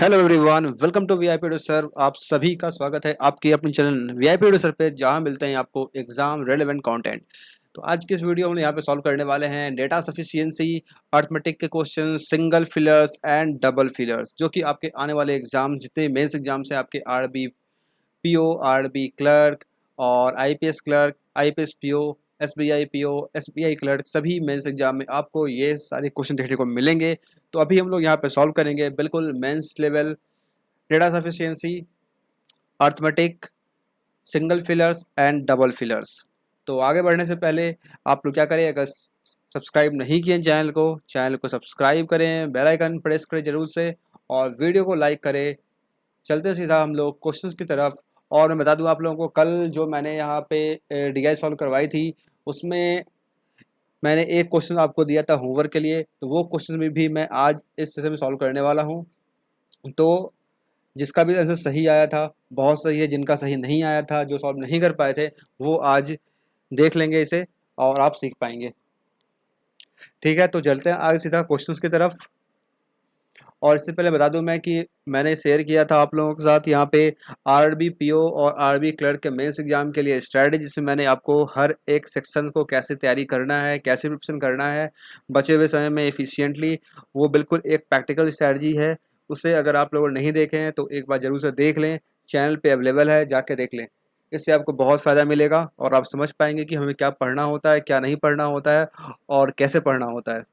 Hello everyone, welcome to VIP two sir. आप सभी का स्वागत है आपकी अपनी चैनल वीआईपी टू सर पे, जहां मिलते हैं आपको एग्जाम रेलेवेंट कंटेंट। तो आज की इस वीडियो में यहाँ पे सॉल्व करने वाले हैं डेटा सफिशिएंसी, अर्थमेटिक के question, single fillers and double fillers, जो कि आपके आने वाले एग्जाम, जितने मेंस एग्जाम से आपके आरबी पीओ, आरबी क्लर्क और IPS clerk, IPS PO, SBI PO, SBI clerk, सभी मेंस एग्जाम में आपको ये सारे क्वेश्चन देखने को मिलेंगे। तो अभी हम लोग यहाँ पे सॉल्व करेंगे बिल्कुल mains level data sufficiency, arithmetic, single fillers and double fillers. तो आगे बढ़ने से पहले आप लोग क्या करें, अगर सब्सक्राइब नहीं किए चैनल को सब्सक्राइब करें, बेल आइकन प्रेस करें जरूर से, और वीडियो को लाइक करें। चलते सीधा हम लोग क्वेश्चंस की तरफ। और मैं बता दूं आप लोगों को, कल जो मैंने यहाँ पे डीआई सॉल्व करवाई थी, उसमें मैंने एक क्वेश्चन आपको दिया था होमवर्क के लिए, तो वो क्वेश्चन भी मैं आज इस सेशन में सॉल्व करने वाला हूँ। तो जिसका भी आंसर सही आया था बहुत सही है, जिनका सही नहीं आया था, जो सॉल्व नहीं कर पाए थे, वो आज देख लेंगे इसे और आप सीख पाएंगे। ठीक है, तो चलते हैं आगे सीधा क्वेश्चंस की तरफ। और इससे पहले बता दूं मैं कि मैंने शेयर किया था आप लोगों के साथ यहाँ पे आरबी पीओ और आरबी क्लर्क के मेंस एग्जाम के लिए स्ट्रैटेजी, जिसमें मैंने आपको हर एक सेक्शन को कैसे तैयारी करना है, कैसे प्रिपरेशन करना है बचे हुए समय में एफिशिएंटली, वो बिल्कुल एक प्रैक्टिकल स्ट्रैटेजी है। उसे अगर आप लोग नहीं देखे हैं तो एक बार जरूर से देख लें, चैनल पे अवेलेबल है, जाके देख लें। इससे आपको बहुत फ़ायदा मिलेगा और आप समझ पाएंगे कि हमें क्या पढ़ना होता है, क्या नहीं पढ़ना होता है और कैसे पढ़ना होता है।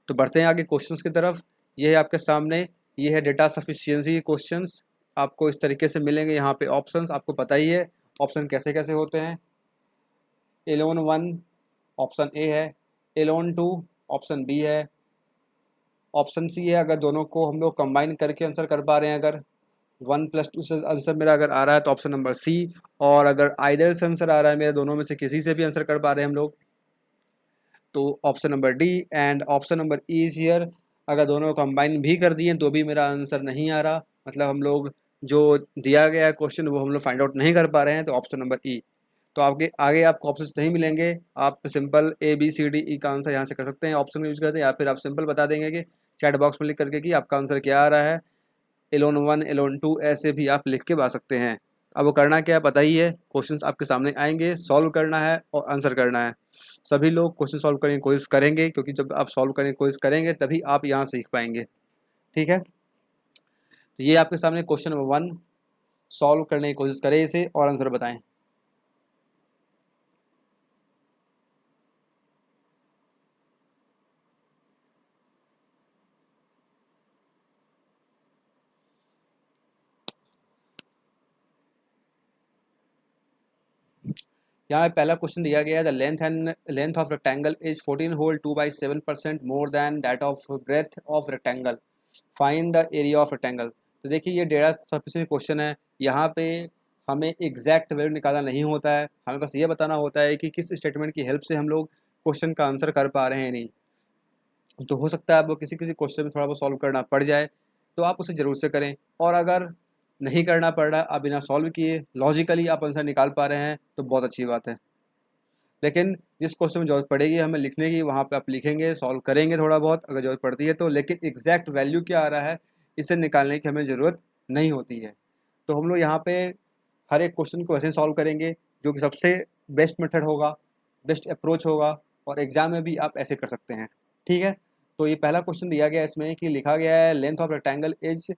तो बढ़ते हैं आगे क्वेश्चंस की तरफ। ये है आपके सामने, ये है डेटा सफिशिएंसी क्वेश्चंस। आपको इस तरीके से मिलेंगे। यहाँ पे ऑप्शंस आपको पता ही है ऑप्शन कैसे कैसे होते हैं। एलोन 1 ऑप्शन ए है, एलोन 2 ऑप्शन बी है, ऑप्शन सी है अगर दोनों को हम लोग कंबाइन करके आंसर कर पा रहे हैं, अगर 1+2 से आंसर मेरा अगर आ रहा है तो ऑप्शन नंबर सी। और अगर आइदर से आंसर आ रहा है मेरे, दोनों में से किसी से भी आंसर कर पा रहे हैं हम लोग, तो option number D. And option number E is here, अगर दोनों कंबाइन भी कर दिए तो भी मेरा आंसर नहीं आ रहा, मतलब हम लोग जो दिया गया है क्वेश्चन वो हम लोग फाइंड आउट नहीं कर पा रहे हैं, तो ऑप्शन नंबर ई। तो आपके आगे आपको ऑप्शंस नहीं मिलेंगे, आप simple A B C D E का आंसर यहाँ से कर सकते हैं ऑप्शन यूज करते हैं, या फिर आप सिंपल बता देंगे कि चैट बॉक्स में लिख करके कि आपका आंसर क्या आ रहा है। एलोन 1, एलोन 2 ऐसे भी आप लिख के बता सकते हैं। अब वो करना क्या है पता ही है, क्वेश्चंस आपके सामने आएंगे, सॉल्व करना है और आंसर करना है। सभी लोग क्वेश्चन सॉल्व करने की कोशिश करेंगे, क्योंकि जब आप सॉल्व करने की कोशिश करेंगे तभी आप यहाँ सीख पाएंगे। ठीक है, तो ये आपके सामने क्वेश्चन नंबर 1, सॉल्व करने की कोशिश करें इसे और आंसर बताएं। यहाँ पे पहला क्वेश्चन दिया गया है, the length of rectangle is 14 whole 2/7% more than that of breadth of rectangle, find the area of rectangle. तो देखिए ये डेटा सफिशिएंट क्वेश्चन है। यहाँ पे हमें एग्जैक्ट वैल्यू निकालना नहीं होता है, हमें बस ये बताना होता है कि किस स्टेटमेंट की हेल्प से हम लोग क्वेश्चन का आंसर कर पा रहे हैं नहीं। तो हो सकता है आपको किसी किसी क्वेश्चन में थोड़ा बहुत सॉल्व करना पड़ जाए, तो आप उसे ज़रूर से करें। और अगर नहीं करना पड़ रहा, आप बिना सॉल्व किए लॉजिकली आप आंसर निकाल पा रहे हैं, तो बहुत अच्छी बात है। लेकिन जिस क्वेश्चन में जरूरत पड़ेगी हमें लिखने की, वहाँ पे आप लिखेंगे, सॉल्व करेंगे थोड़ा बहुत अगर जरूरत पड़ती है तो, लेकिन एग्जैक्ट वैल्यू क्या आ रहा है इसे निकालने की हमें ज़रूरत नहीं होती है। तो हम लोग यहाँ पे हर एक क्वेश्चन को ऐसे सॉल्व करेंगे जो कि सबसे बेस्ट मेथड होगा, बेस्ट अप्रोच होगा, और एग्जाम में भी आप ऐसे कर सकते हैं। ठीक है, तो ये पहला क्वेश्चन दिया गया है, इसमें कि लिखा गया है length of rectangle is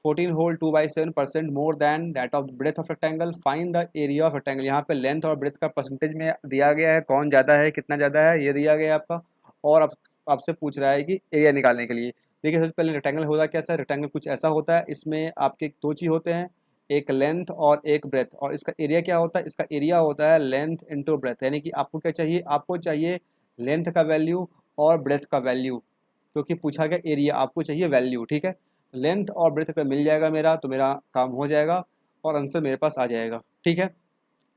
14 whole 2/7% more than that of breadth of rectangle, find the area of rectangle. यहाँ पे लेंथ और ब्रेथ का परसेंटेज में दिया गया है, कौन ज़्यादा है कितना ज़्यादा है ये दिया गया है आपका। और अब आपसे पूछ रहा है कि एरिया निकालने के लिए। देखिए सबसे पहले रेक्टेंगल होता क्या है, रेक्टेंगल कुछ ऐसा होता है, इसमें आपके दो चीज़ होते हैं, एक लेंथ और एक ब्रेथ। और इसका एरिया क्या होता है, इसका एरिया होता है लेंथ इंटू ब्रेथ। यानी कि आपको क्या चाहिए, आपको चाहिए लेंथ का वैल्यू और ब्रेथ का वैल्यू, क्योंकि पूछा गया एरिया, आपको चाहिए वैल्यू। ठीक है, लेंथ और ब्रेथ अगर मिल जाएगा मेरा तो मेरा काम हो जाएगा और आंसर मेरे पास आ जाएगा। ठीक है,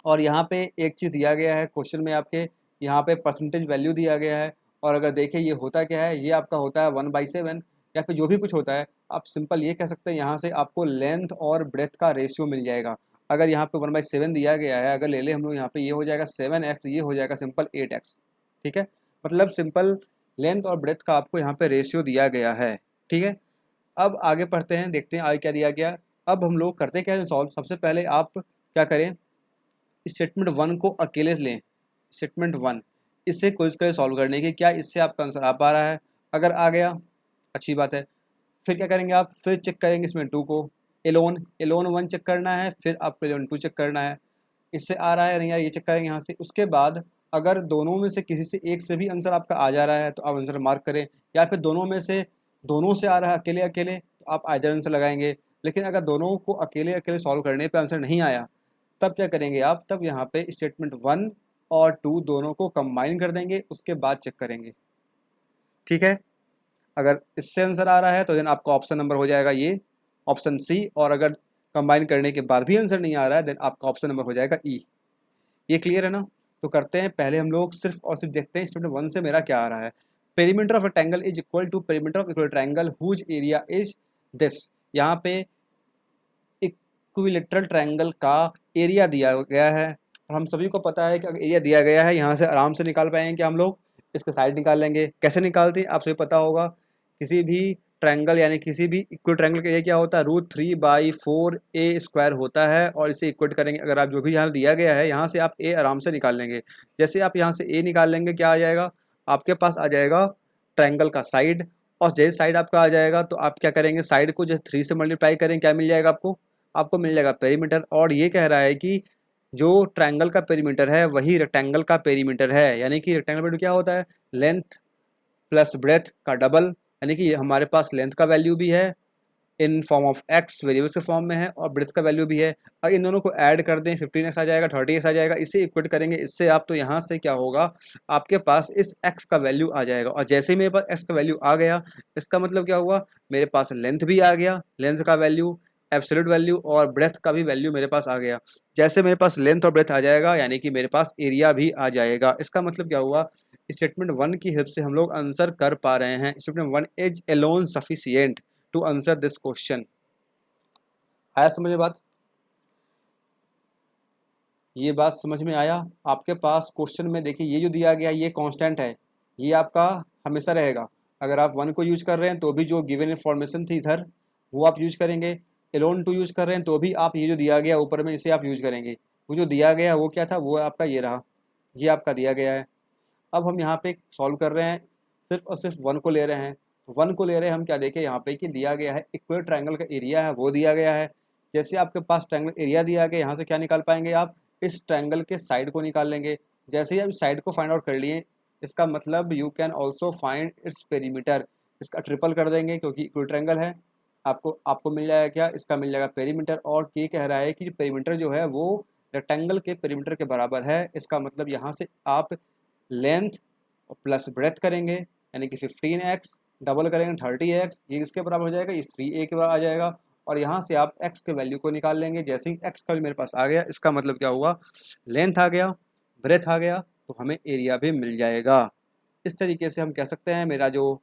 और यहाँ पे एक चीज़ दिया गया है क्वेश्चन में आपके, यहाँ पे परसेंटेज वैल्यू दिया गया है। और अगर देखें ये होता क्या है, ये आपका होता है 1/7, या फिर जो भी कुछ होता है आप सिंपल ये कह सकते हैं, यहाँ से आपको लेंथ और ब्रेथ का रेशियो मिल जाएगा। अगर यहाँ पे 1/7 दिया गया है, अगर ले ले हम लोग यहाँ पे, ये हो जाएगा 7x, तो ये हो जाएगा सिंपल 8x। ठीक है, मतलब सिंपल लेंथ और ब्रेथ का आपको यहाँ पे रेशियो दिया गया है। ठीक है, अब आगे पढ़ते हैं, देखते हैं आगे क्या दिया गया। अब हम लोग करते क्या है सॉल्व। सबसे पहले आप क्या करें, स्टेटमेंट 1 को अकेले लें। स्टेटमेंट 1 इससे कोशिश करें सॉल्व करने की, क्या इससे आपका आंसर आ पा रहा है। अगर आ गया अच्छी बात है। फिर क्या करेंगे आप, फिर चेक करेंगे इसमें 2 को एलोन एलोन 1 चेक करना है, फिर आपको एलोन 2 चेक करना है, इससे आ रहा है नहीं यार, ये चेक करेंगे यहाँ से। उसके बाद अगर दोनों में से किसी से एक से भी आंसर आपका आ जा रहा है तो आप आंसर मार्क करें, या फिर दोनों से आ रहा है अकेले अकेले तो आप आइदर आंसर लगाएंगे। लेकिन अगर दोनों को अकेले अकेले सॉल्व करने पे आंसर नहीं आया तब क्या करेंगे आप, तब यहाँ पे स्टेटमेंट 1 और 2 दोनों को कंबाइन कर देंगे, उसके बाद चेक करेंगे। ठीक है, अगर इससे आंसर आ रहा है तो देन आपका ऑप्शन नंबर हो जाएगा ये ऑप्शन सी, और अगर कंबाइन करने के बाद भी आंसर नहीं आ रहा है देन आपका ऑप्शन नंबर हो जाएगा ई। ये क्लियर है ना। तो करते हैं, पहले हम लोग सिर्फ और सिर्फ देखते हैं स्टेटमेंट 1 से मेरा क्या आ रहा है। Perimeter of rectangle is equal to perimeter of equal triangle whose area is this. यहाँ पे इक्विलेटरल ट्रायंगल का एरिया दिया गया है, और हम सभी को पता है कि अगर एरिया दिया गया है यहाँ से आराम से निकाल पाएंगे कि हम लोग इसका साइड निकाल लेंगे। कैसे निकालते हैं आप सभी पता होगा, किसी भी ट्रायंगल यानी किसी भी इक्वल ट्रायंगल का एरिया क्या होता है, √3/4 होता है, और इसे इक्वेट करेंगे। अगर आप जो भी यहाँ दिया गया है यहाँ से आप ए आराम से निकाल लेंगे। जैसे आप यहाँ से ए निकाल लेंगे क्या आ जाएगा, आपके पास आ जाएगा ट्रायंगल का साइड, और जैसे साइड आपका आ जाएगा तो आप क्या करेंगे, साइड को जैसे 3 से मल्टीप्लाई करेंगे क्या मिल जाएगा आपको, आपको मिल जाएगा पेरीमीटर। और ये कह रहा है कि जो ट्रायंगल का पेरीमीटर है वही रेक्टेंगल का पेरीमीटर है, यानी कि रेक्टेंगल पेरीमीटर क्या होता है, लेंथ प्लस ब्रेथ का डबल, यानी कि हमारे पास लेंथ का वैल्यू भी है in form of x variables के फॉर्म में है, और ब्रेथ का वैल्यू भी है। अगर इन दोनों को ऐड कर दें 15x आ जाएगा, 30x आ जाएगा, इसे इक्वेट करेंगे इससे आप, तो यहाँ से क्या होगा, आपके पास इस x का वैल्यू आ जाएगा। और जैसे ही मेरे पास x का वैल्यू आ गया, इसका मतलब क्या हुआ, मेरे पास लेंथ भी आ गया, लेंथ का वैल्यू एब्सोल्यूट वैल्यू, और ब्रेथ का भी वैल्यू मेरे पास आ गया। जैसे मेरे पास लेंथ और ब्रेथ आ जाएगा यानी कि मेरे पास एरिया भी आ जाएगा। इसका मतलब क्या हुआ, स्टेटमेंट 1 की हेल्प से हम लोग आंसर कर पा रहे हैं। Statement 1 is alone sufficient to answer this question. आया समझ में बात, ये बात समझ में आया आपके पास। क्वेश्चन में देखिए ये जो दिया गया ये कांस्टेंट है, ये आपका हमेशा रहेगा। अगर आप 1 को यूज कर रहे हैं तो भी जो गिवन इन्फॉर्मेशन थी इधर वो आप यूज करेंगे, एलोन 2 यूज कर रहे हैं तो भी आप ये जो दिया गया ऊपर में इसे आप यूज करेंगे। वो जो दिया गया वो क्या था, वो आपका ये रहा, ये आपका दिया गया है। अब हम यहाँ पे सॉल्व कर रहे हैं, सिर्फ और सिर्फ 1 को ले रहे हैं। 1 को ले रहे हैं हम, क्या देखें यहाँ पे कि दिया गया है इक्वल ट्रायंगल का एरिया है वो दिया गया है। जैसे आपके पास ट्रायंगल एरिया दिया गया, यहाँ से क्या निकाल पाएंगे आप, इस ट्रायंगल के साइड को निकाल लेंगे। जैसे ही आप साइड को फाइंड आउट कर लिए, इसका मतलब you can also find its perimeter, इसका ट्रिपल कर देंगे क्योंकि इक्वल ट्रायंगल है। आपको आपको मिल जाएगा क्या, इसका मिल जाएगा पेरीमीटर। और ये कह रहा है कि पेरीमीटर जो है वो रेक्टेंगल के पेरीमीटर के बराबर है। इसका मतलब यहाँ से आप लेंथ प्लस ब्रेथ करेंगे यानी कि 15x, डबल करेंगे 30x, ये किसके बराबर हो जाएगा, इस 3a के बराबर आ जाएगा। और यहाँ से आप x के वैल्यू को निकाल लेंगे। जैसे ही x का भी मेरे पास आ गया, इसका मतलब क्या हुआ, लेंथ आ गया, ब्रेथ आ गया, तो हमें एरिया भी मिल जाएगा। इस तरीके से हम कह सकते हैं मेरा जो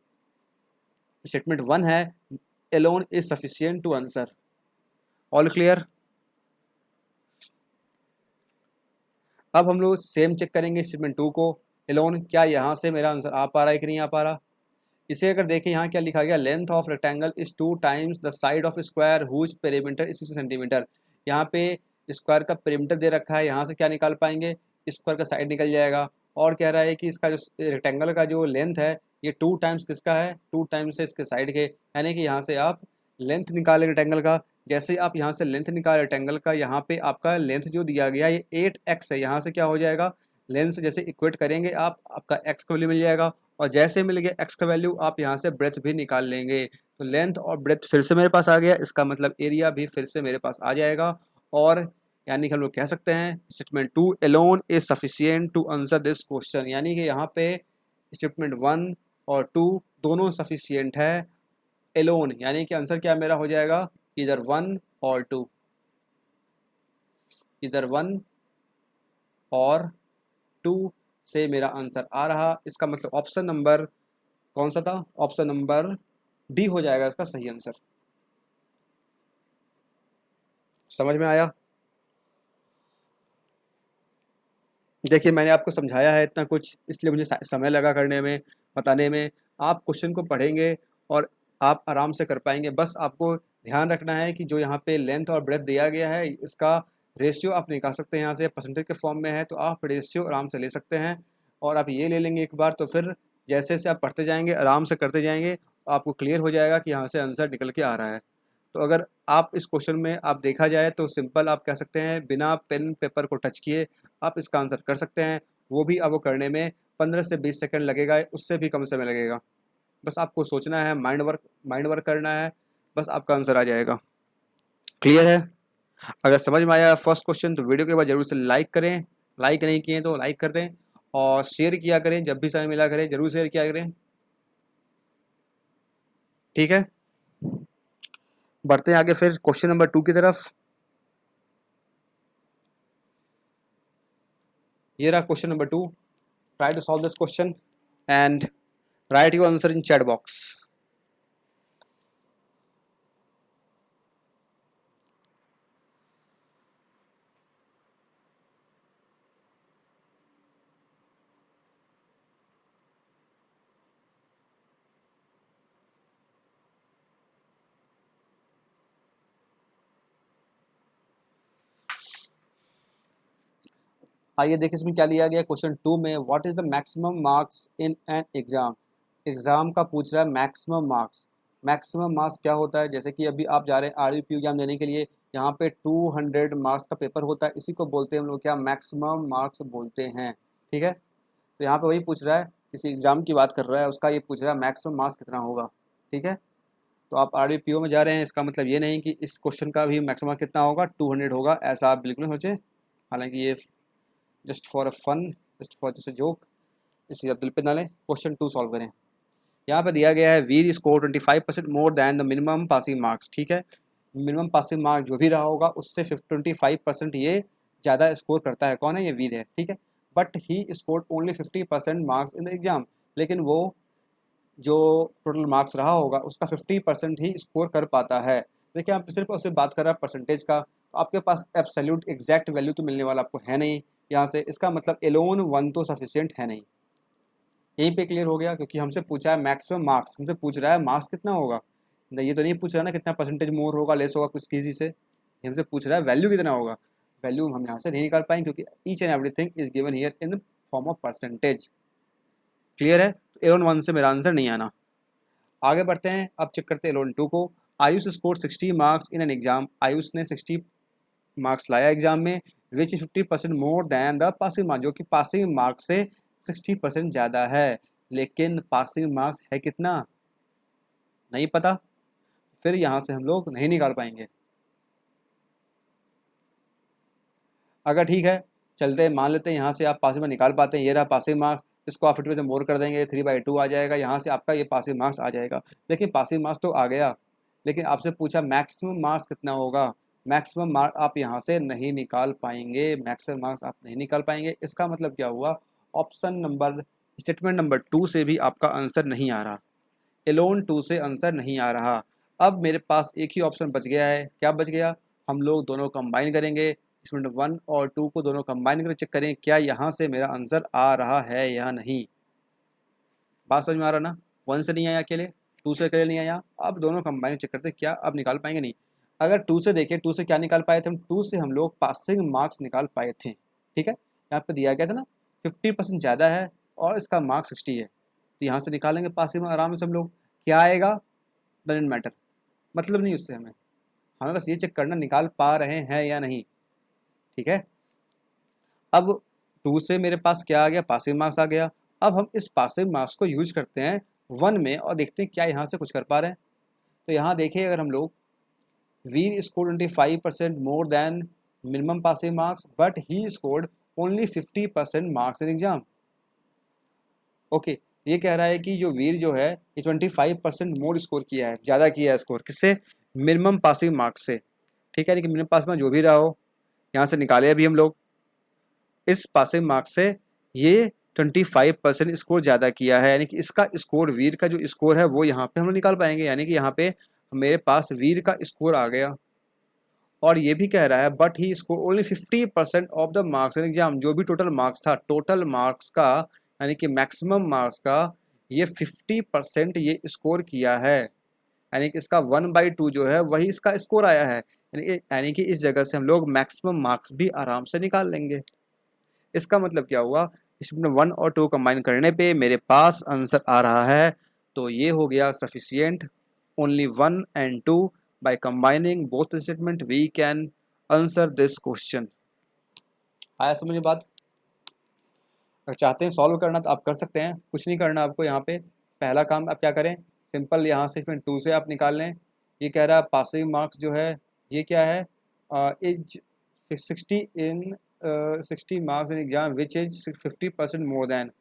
स्टेटमेंट 1 है, alone is sufficient to answer. All clear. अब हम लोग सेम चेक करेंगे स्टेटमेंट 2 को, एलोन क्या यहाँ से मेरा आंसर आ पा रहा है कि नहीं आ पा रहा। इसे अगर देखें यहाँ क्या लिखा गया, length of rectangle is 2 times the side of square whose perimeter is 60 centimetre. यहाँ पे स्क्वायर का पेरीमीटर दे रखा है, यहाँ से क्या निकाल पाएंगे, स्क्वायर का साइड निकल जाएगा। और कह रहा है कि इसका जो रेक्टेंगल का जो लेंथ है ये 2 टाइम्स किसका है, 2 टाइम्स है इसके साइड के, यानी कि यहाँ से आप लेंथ निकालेंगे रेक्टेंगल का। जैसे आप यहाँ से लेंथ निकाल रेक्टेंगल का, यहाँ पे आपका लेंथ जो दिया गया ये 8x है, यहाँ से क्या हो जाएगा, लेंथ से जैसे इक्वेट करेंगे आप, आपका x का वैल्यू मिल जाएगा। और जैसे मिल गया x का वैल्यू, आप यहाँ से ब्रेथ भी निकाल लेंगे। तो लेंथ और ब्रेथ फिर से मेरे पास आ गया, इसका मतलब एरिया भी फिर से मेरे पास आ जाएगा। और यानी कि हम लोग कह सकते हैं statement 2 alone is sufficient to answer this question, यानी कि यहाँ पे स्टेटमेंट 1 और 2 दोनों सफिशिएंट है एलोन, यानी कि आंसर क्या मेरा हो जाएगा, इधर 1 और 2, इधर 1 और 2 से मेरा आंसर आ रहा। इसका मतलब ऑप्शन नंबर कौन सा था, ऑप्शन नंबर डी हो जाएगा इसका सही आंसर। समझ में आया। देखिए मैंने आपको समझाया है इतना कुछ, इसलिए मुझे समय लगा करने में, बताने में। आप क्वेश्चन को पढ़ेंगे और आप आराम से कर पाएंगे। बस आपको ध्यान रखना है कि जो यहाँ पे लेंथ और ब्रेथ दिया गया है इसका रेशियो आप निकाल सकते हैं, यहाँ से परसेंटेज के फॉर्म में है तो आप रेशियो आराम से ले सकते हैं। और आप ये ले लेंगे एक बार तो फिर जैसे जैसे आप पढ़ते जाएंगे आराम से करते जाएंगे आपको क्लियर हो जाएगा कि यहाँ से आंसर निकल के आ रहा है। तो अगर आप इस क्वेश्चन में आप देखा जाए तो सिंपल आप कह सकते हैं बिना पेन पेपर को टच किए आप इसका आंसर कर सकते हैं। वो भी आपको करने में 15 से 20 सेकंड लगेगा, उससे भी कम समय लगेगा। बस आपको सोचना है, माइंड वर्क करना है, बस आपका आंसर आ जाएगा। क्लियर है? अगर समझ में आया फर्स्ट क्वेश्चन तो वीडियो के बाद जरूर से लाइक करें, लाइक नहीं किए तो लाइक कर दें और शेयर किया करें, जब भी समय मिला करें जरूर शेयर किया करें। ठीक है, बढ़ते हैं आगे फिर क्वेश्चन नंबर 2 की तरफ। ये रहा question number 2। Try to solve this question and write your answer in chat box. आइए देखिए इसमें क्या लिया गया क्वेश्चन 2 में। What is the maximum marks in an exam. Exam का पूछ रहा है मैक्सिमम मार्क्स। मैक्सिमम मार्क्स क्या होता है, जैसे कि अभी आप जा रहे हैं आरबीपी एग्जाम देने के लिए, यहाँ पे 200 मार्क्स का पेपर होता है, इसी को बोलते हैं हम लोग क्या, मैक्सिमम मार्क्स बोलते हैं। ठीक है, तो यहाँ पे वही पूछ रहा है, किसी एग्जाम की बात कर रहा है, उसका ये पूछ रहा है मैक्सिमम मार्क्स कितना होगा। ठीक है, तो आप आरबीपीओ में जा रहे हैं, इसका मतलब ये नहीं कि इस क्वेश्चन का भी मैक्सिमम कितना होगा 200 होगा, ऐसा आप बिल्कुल नहीं सोचें। हालांकि ये just for a fun, just for just a joke, इसी आप दिल पे ना लें। क्वेश्चन 2 सॉल्व करें। यहाँ पे दिया गया है we're score 25% more than the minimum passing marks. ठीक है, मिनिमम पासिंग मार्क जो भी रहा होगा उससे 25% ये ज़्यादा स्कोर करता है। कौन है, ये वीर है। ठीक है, but he score only 50% marks in the exam, लेकिन वो जो टोटल मार्क्स रहा होगा उसका 50% ही स्कोर कर पाता है। देखिए आप सिर्फ उससे बात कर रहा है परसेंटेज का, तो आपके पास एब्सोल्यूट एग्जैक्ट वैल्यू तो मिलने वाला आपको है नहीं यहाँ से, इसका मतलब एलोन 1 तो सफिशिएंट है नहीं। यहीं पे क्लियर हो गया, क्योंकि हमसे पूछा है मैक्सिमम मार्क्स, हमसे पूछ रहा है मार्क्स कितना होगा, ये तो नहीं पूछ रहा ना कितना परसेंटेज मोर होगा लेस होगा कुछ किसी से, ये हमसे पूछ रहा है वैल्यू कितना होगा। वैल्यू हम यहाँ से नहीं निकाल पाएंगे क्योंकि each and everything is given here in form of percentage. Clear है, तो एलोन 1 से मेरा आंसर नहीं आना। आगे बढ़ते हैं, अब चेक करते हैं एलोन 2 को। Ayush score 60 marks in an exam. Ayush ने 60 मार्क्स लाया एग्जाम में, which is 50% more than the passing marks, जो कि पासिंग मार्क्स से 60% ज़्यादा है। लेकिन पासिंग मार्क्स है कितना नहीं पता, फिर यहाँ से हम लोग नहीं निकाल पाएंगे। अगर ठीक है चलते हैं, मान लेते हैं यहाँ से आप पासिंग में निकाल पाते हैं, ये रहा पासिंग मार्क्स, इसको आप 50% मोर कर देंगे 3/2 आ जाएगा, यहाँ से आपका ये पासिंग मार्क्स आ जाएगा। लेकिन पासिंग मार्क्स तो आ गया, लेकिन आपसे पूछा मैक्सिमम मार्क्स कितना होगा। मैक्सिमम मार्क आप यहाँ से नहीं निकाल पाएंगे, मैक्सिमम मार्क्स आप नहीं निकाल पाएंगे। इसका मतलब क्या हुआ, ऑप्शन नंबर स्टेटमेंट नंबर 2 से भी आपका आंसर नहीं आ रहा, एलोन 2 से आंसर नहीं आ रहा। अब मेरे पास एक ही ऑप्शन बच गया है, क्या बच गया, हम लोग दोनों कंबाइन करेंगे, स्टेटमेंट 1 और 2 को दोनों कंबाइन करके चेक करें क्या यहाँ से मेरा आंसर आ रहा है या नहीं। बात समझ में आ रहा ना, 1 से नहीं आया अकेले, 2 से अकेले नहीं आया, अब दोनों कंबाइन चेक करते क्या अब निकाल पाएंगे नहीं। अगर 2 से देखें, 2 से क्या निकाल पाए थे हम, 2 से हम लोग पासिंग मार्क्स निकाल पाए थे। ठीक है, यहाँ पे दिया गया था ना 50% ज़्यादा है और इसका मार्क्स 60 है, तो यहाँ से निकालेंगे पासिंग में आराम से हम लोग, क्या आएगा डजेंट मैटर, मतलब नहीं उससे हमें, हमें बस ये चेक करना निकाल पा रहे हैं या नहीं। ठीक है, अब 2 से मेरे पास क्या आ गया, पासिंग मार्क्स आ गया। अब हम इस पासिंग मार्क्स को यूज करते हैं 1 में और देखते हैं क्या यहाँ से कुछ कर पा रहे हैं। तो यहाँ देखिए अगर हम लोग we're score 25% more than minimum passing marks but he scored only 50% marks in exam. Okay, ये कह रहा है कि जो वीर जो है ये 25% मोर स्कोर किया है, ज़्यादा किया है स्कोर, किससे, मिनिमम पासिंग मार्क्स से। ठीक है, लेकिन मिनिमम पास में जो भी रहा हो यहाँ से निकाले अभी हम लोग, इस पासिंग मार्क्स से ये 25% स्कोर ज़्यादा किया है, यानी कि इसका स्कोर वीर का जो स्कोर है वो यहाँ पे हम लोग निकाल पाएंगे, यानी कि यहाँ पे मेरे पास वीर का स्कोर आ गया। और ये भी कह रहा है but he score only 50% of the marks in exam, जो भी टोटल मार्क्स था, टोटल मार्क्स का यानी कि मैक्सिमम मार्क्स का ये 50% ये स्कोर किया है। यानी कि इसका 1/2 जो है वही इसका स्कोर आया है, यानी कि इस जगह से हम लोग मैक्सिमम मार्क्स भी आराम से निकाल लेंगे। इसका मतलब क्या हुआ, इसमें 1 और 2 कंबाइन करने पे मेरे पास आंसर आ रहा है, तो ये हो गया sufficient. Only 1 and 2 by combining both statement we can answer this question. आया समझ में बात? अगर चाहते हैं सॉल्व करना तो आप कर सकते हैं, कुछ नहीं करना आपको। यहाँ पे पहला काम आप क्या करें, सिंपल यहाँ से फिर 2 से आप निकाल लें। ये कह रहा है पासिंग मार्क्स जो है ये क्या है, is 60 marks in exam which is 50% more than,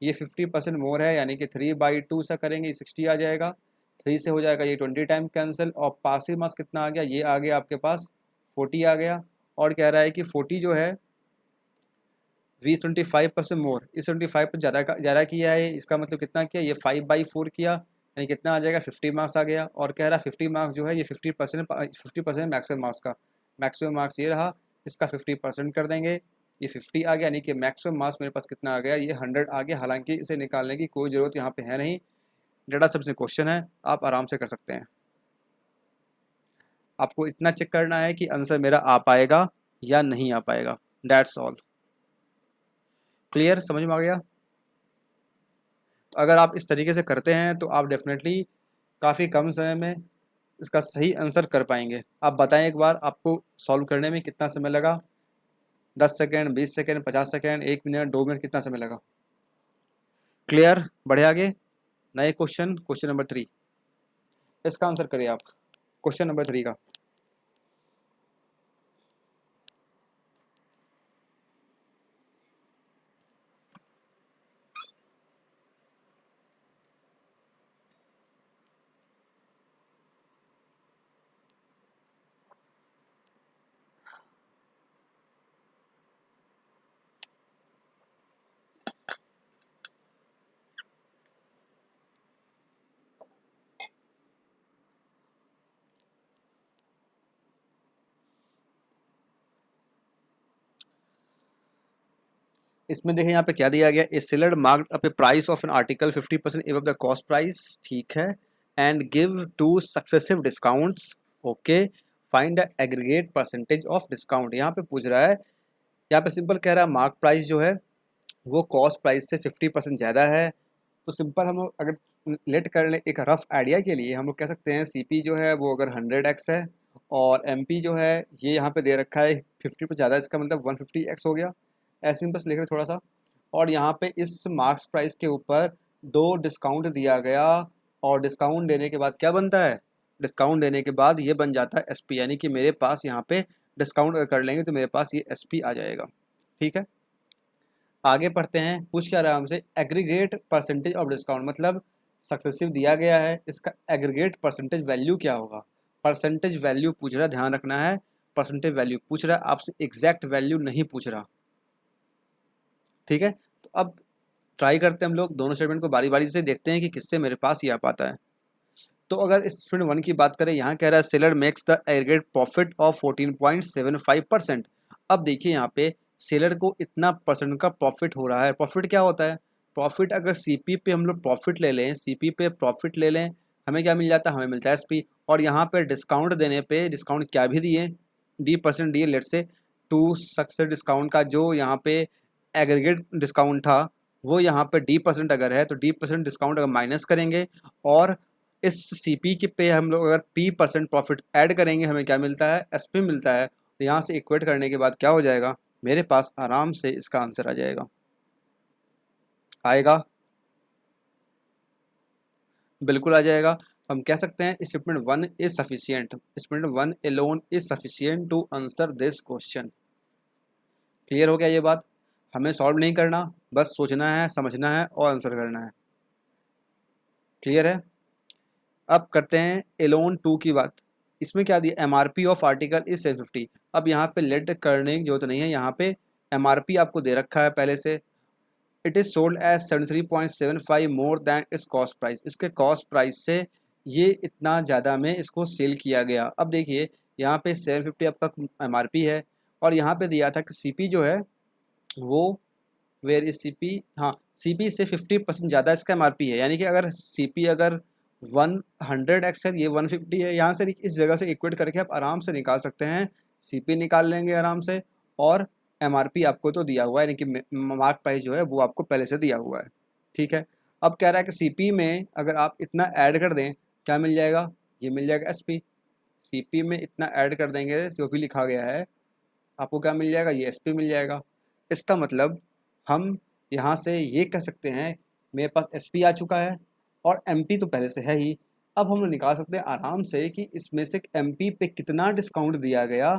ये 50% मोर है, यानी कि 3/2 से करेंगे 60 आ जाएगा, 3 से हो जाएगा ये 20 टाइम कैंसिल, और पासिंग मार्क्स कितना आ गया, ये आ गया आपके पास 40 आ गया। और कह रहा है कि 40 जो है वी 25% मोर, इस 25 पर ज़्यादा किया है, इसका मतलब कितना किया, ये 5/4 किया, यानी कितना आ जाएगा 50 मार्क्स आ गया। और कह रहा है 50 मार्क्स जो है ये 50% मैक्सिमम मार्क्स का, मैक्सिमम मार्क्स ये रहा, इसका 50% कर देंगे, ये 50 आ गया, यानी कि मैक्सिमम मार्क्स मेरे पास कितना आ गया, ये 100 आ गया। हालांकि इसे निकालने की कोई ज़रूरत यहाँ पे है नहीं, डेटा सबसे क्वेश्चन है, आप आराम से कर सकते हैं। आपको इतना चेक करना है कि आंसर मेरा आ पाएगा या नहीं आ पाएगा, दैट्स ऑल। क्लियर, समझ में आ गया? अगर आप इस तरीके से करते हैं तो आप डेफिनेटली काफ़ी कम समय में इसका सही आंसर कर पाएंगे। आप बताएं एक बार आपको सॉल्व करने में कितना समय लगा, 10 second, 20 second, 50 second, 1 minute, 2 minute, कितना समय लगा? क्लियर, बढ़े आगे। नए क्वेश्चन, क्वेश्चन नंबर 3, इसका आंसर करिए आप, क्वेश्चन नंबर 3 का। इसमें देखें यहाँ पे क्या दिया गया, a seller marked up a price of an article 50% above the cost price, ठीक है, and give 2 successive discounts, okay, find the aggregate percentage of discount. यहाँ पे पूछ रहा है, यहाँ पे सिंपल कह रहा है मार्क प्राइस जो है वो कॉस्ट प्राइस से 50% ज़्यादा है। तो सिंपल हम लोग अगर लेट कर लें, एक रफ आइडिया के लिए हम लोग कह सकते हैं सीपी जो है वो अगर 100x है, और एमपी जो है ये यहाँ पे दे रखा है 50 पर ज़्यादा, इसका मतलब 150x हो गया, ऐसे बस लिख रहे थोड़ा सा। और यहाँ पे इस मार्क्स प्राइस के ऊपर 2 डिस्काउंट दिया गया, और डिस्काउंट देने के बाद क्या बनता है, डिस्काउंट देने के बाद ये बन जाता है एसपी, यानी कि मेरे पास यहाँ पे डिस्काउंट अगर कर लेंगे तो मेरे पास ये एसपी आ जाएगा। ठीक है, आगे पढ़ते हैं। पूछ क्या रहा है हमसे, एग्रीगेट परसेंटेज ऑफ डिस्काउंट, मतलब सक्सेसिव दिया गया है, इसका एग्रीगेट परसेंटेज वैल्यू क्या होगा, परसेंटेज वैल्यू पूछ रहा है, ध्यान रखना है, परसेंटेज वैल्यू पूछ रहा है आपसे, एग्जैक्ट वैल्यू नहीं पूछ रहा। ठीक है, तो अब ट्राई करते हैं हम लोग दोनों स्टेटमेंट को बारी बारी से, देखते हैं कि किससे मेरे पास ये आ पाता है। तो अगर इस स्टेटमेंट 1 की बात करें, यहाँ कह रहा है seller makes the aggregate profit of 14.75%। अब देखिए यहाँ पे सेलर को इतना परसेंट का प्रॉफिट हो रहा है। प्रॉफिट क्या होता है, प्रॉफिट अगर सीपी पे हम लोग प्रॉफिट ले लें, सीपी पे प्रॉफिट ले लें, हमें क्या मिल जाता है, हमें मिलता है एसपी। और यहाँ पे डिस्काउंट देने पे, डिस्काउंट क्या भी दिए, D% दिए, लेट से 2 सक्सेस डिस्काउंट का जो यहाँ पे एग्रीगेट डिस्काउंट था वो यहाँ पे D% अगर है तो D% डिस्काउंट अगर माइनस करेंगे, और इस सीपी के पे हम लोग अगर P% प्रॉफिट ऐड करेंगे, हमें क्या मिलता है, एसपी मिलता है। तो यहाँ से इक्वेट करने के बाद क्या हो जाएगा, मेरे पास आराम से इसका आंसर आ जाएगा, आएगा, बिल्कुल आ जाएगा। हम कह सकते हैं statement 1 is sufficient, statement 1 alone is sufficient to answer this question. Clear हो गया ये बात, हमें सॉल्व नहीं करना, बस सोचना है, समझना है और आंसर करना है। क्लियर है, अब करते हैं एलोन 2 की बात। इसमें क्या दिया, एमआरपी ऑफ आर्टिकल इज 750। अब यहाँ पे लेट करने की जरूरत नहीं है, यहाँ पे एमआरपी आपको दे रखा है पहले से। It is sold as 73.75 more than its cost price, इसके कॉस्ट प्राइस से ये इतना ज़्यादा में इसको सेल किया गया। अब देखिए यहाँ पे 750 आपका एमआरपी है, और यहाँ पे दिया था कि सीपी जो है वो वेयर इज सीपी, हाँ सीपी से 50% ज़्यादा इसका एमआरपी है, यानी कि अगर सीपी अगर 100x है, ये 150 है। यहाँ से इस जगह से इक्वेट करके आप आराम से निकाल सकते हैं, सीपी निकाल लेंगे आराम से, और एमआरपी आपको तो दिया हुआ है, यानी कि मार्क प्राइस जो है वो आपको पहले से दिया हुआ है। ठीक है, अब कह रहा है कि सीपी में अगर आप इतना ऐड कर दें, क्या मिल जाएगा, ये मिल जाएगा एसपी। सीपी में इतना ऐड कर देंगे जो भी लिखा गया है, आपको क्या मिल जाएगा, ये एसपी मिल जाएगा। इसका मतलब हम यहाँ से ये कह सकते हैं मेरे पास एसपी आ चुका है और एमपी तो पहले से है ही। अब हम लोग निकाल सकते हैं आराम से कि इसमें से एमपी पे कितना डिस्काउंट दिया गया,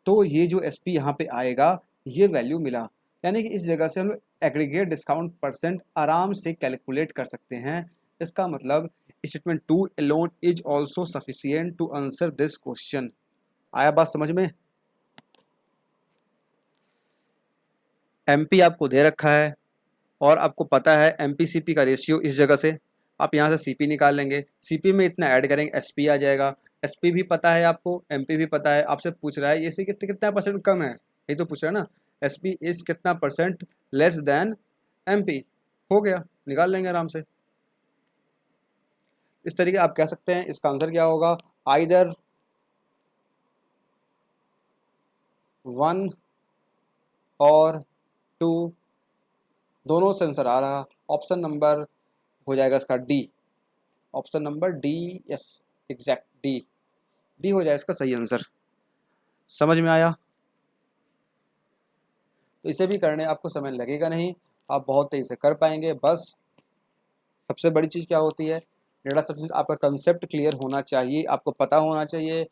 तो ये जो एसपी यहाँ पे आएगा ये वैल्यू मिला। यानी कि इस जगह से हम लोग एग्रीगेट डिस्काउंट परसेंट आराम से कैलकुलेट कर सकते हैं। इसका मतलब statement 2 alone is also sufficient to answer this question. आया बात समझ में? एमपी आपको दे रखा है और आपको पता है एमपी सीपी का रेशियो, इस जगह से आप यहाँ से सीपी निकाल लेंगे, सीपी में इतना ऐड करेंगे एसपी आ जाएगा। एसपी भी पता है आपको, एमपी भी पता है, आपसे पूछ रहा है ये से कितना परसेंट कम है, ये तो पूछ रहा है ना, एसपी इज कितना परसेंट लेस देन एमपी, हो गया, निकाल लेंगे आराम से। इस तरीके आप कह सकते हैं इसका आंसर क्या होगा, आइदर 1 और 2, दोनों से आंसर आ रहा, ऑप्शन नंबर हो जाएगा इसका D, option number D, yes exact D, D हो जाए इसका सही आंसर। समझ में आया? तो इसे भी करने आपको समय लगेगा नहीं, आप बहुत तेज़ी से कर पाएंगे। बस सबसे बड़ी चीज़ क्या होती है, डेटा सबसे आपका कंसेप्ट क्लियर होना चाहिए, आपको पता होना चाहिए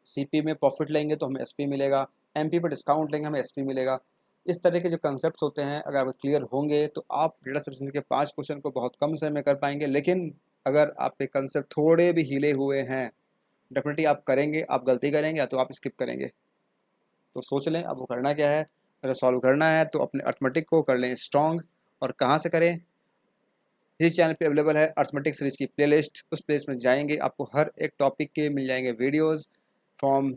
सीपी में प्रॉफिट लेंगे तो हमें एसपी मिलेगा, एमपी पर डिस्काउंट लेंगे हमें एसपी मिलेगा। इस तरह के जो कंसेप्ट होते हैं अगर आप क्लियर होंगे तो आप डेटा सब्सिडेंसी के 5 क्वेश्चन को बहुत कम समय में कर पाएंगे। लेकिन अगर आपके कंसेप्ट थोड़े भी हिले हुए हैं, डेफिनेटली आप करेंगे, आप गलती करेंगे या तो आप स्किप करेंगे। तो सोच लें आपको करना क्या है, अगर सॉल्व करना है तो अपने अर्थमेटिक को कर लें स्ट्रॉन्ग। और कहाँ से करें, इस चैनल पे अवेलेबल है अर्थमेटिक सीरीज की प्लेलिस्ट, उस प्लेलिस्ट में जाएंगे आपको हर एक टॉपिक के मिल जाएंगे videos from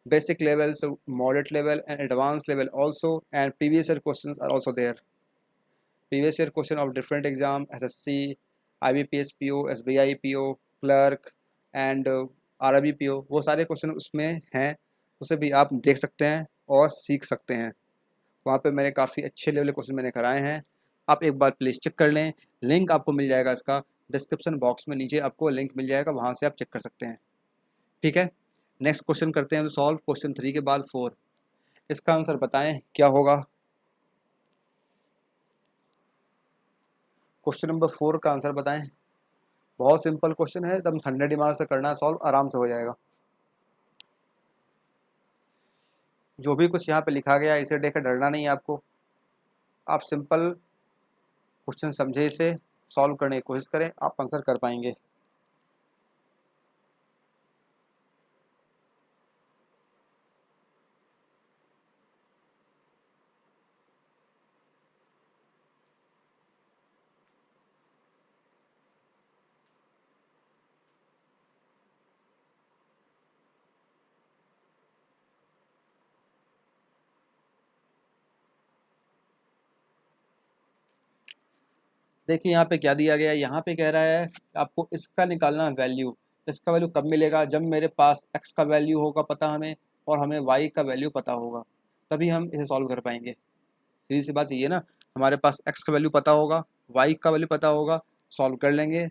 basic level, so moderate level and advanced level also, and previous year questions are also there. Previous year question of different exam, SSC, IBPS PO, SBI PO, clerk and RRB PO, वो सारे question उसमें हैं, उसे भी आप देख सकते हैं और सीख सकते हैं। वहाँ पे मैंने काफ़ी अच्छे लेवल के क्वेश्चन मैंने कराए हैं, आप एक बार प्लीज़ चेक कर लें। लिंक आपको मिल जाएगा इसका डिस्क्रिप्शन बॉक्स में, नीचे आपको लिंक मिल जाएगा, वहाँ से आप चेक कर सकते हैं। ठीक है, नेक्स्ट क्वेश्चन करते हैं हम सॉल्व, क्वेश्चन 3 के बाद 4। इसका आंसर बताएं क्या होगा। क्वेश्चन नंबर 4 का आंसर बताएं। बहुत सिंपल क्वेश्चन है, एकदम ठंडे दिमाग से करना है सॉल्व, आराम से हो जाएगा। जो भी कुछ यहाँ पे लिखा गया इसे देख कर डरना नहीं है आपको, आप सिंपल क्वेश्चन समझे, इसे सॉल्व करने की कोशिश करें, आप आंसर कर पाएंगे। देखिए यहाँ पे क्या दिया गया है, यहाँ पे कह रहा है आपको इसका निकालना वैल्यू। इसका वैल्यू कब मिलेगा, जब मेरे पास x का वैल्यू होगा पता हमें, और हमें y का वैल्यू पता होगा, तभी हम इसे सॉल्व कर पाएंगे। सीधी सी बात ये है ना, हमारे पास x का वैल्यू पता होगा, y का वैल्यू पता होगा, सॉल्व कर लेंगे,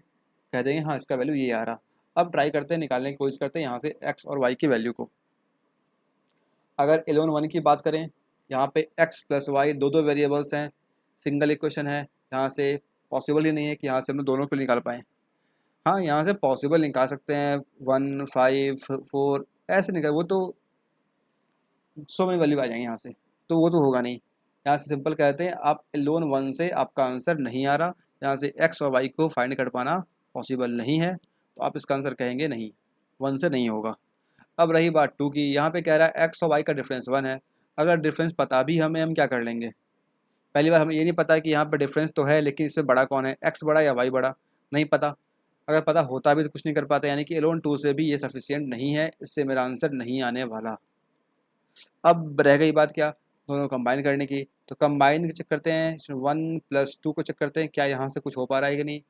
कह देंगे हाँ इसका वैल्यू ये आ रहा। अब ट्राई करते हैं, निकालने की कोशिश करते हैं यहाँ से x और y की वैल्यू को। अगर एलोन 1 की बात करें, यहाँ पे x प्लस वाई दो वेरिएबल्स हैं, सिंगल इक्वेशन है, यहाँ से पॉसिबल ही नहीं है कि यहाँ से हम दोनों को निकाल पाएँ। हाँ यहाँ से पॉसिबल निकाल सकते हैं, 1 5 4 ऐसे निकाल, वो तो 100 में वैल्यू आ जाएंगे यहाँ से, तो वो तो होगा नहीं। यहाँ से सिंपल कहते हैं आप एलोन 1 से आपका आंसर नहीं आ रहा, यहाँ से x और y को फाइंड कर पाना पॉसिबल नहीं है, तो आप इसका आंसर कहेंगे नहीं, 1 से नहीं होगा। अब रही बात 2 की, यहाँ पे कह रहा है x और y का डिफरेंस 1 है। अगर डिफरेंस पता भी हमें, हम क्या कर लेंगे, पहली बार हमें ये नहीं पता कि यहाँ पर डिफरेंस तो है लेकिन इससे बड़ा कौन है, x बड़ा या y बड़ा, नहीं पता। अगर पता होता भी तो कुछ नहीं कर पाते, यानी कि एलोन 2 से भी ये सफिशियंट नहीं है, इससे मेरा आंसर नहीं आने वाला। अब रह गई बात क्या, दोनों कंबाइन करने की, तो कंबाइन चेक करते हैं, 1 + 2 को चेक करते हैं क्या यहाँ से कुछ हो पा रहा है कि नहीं।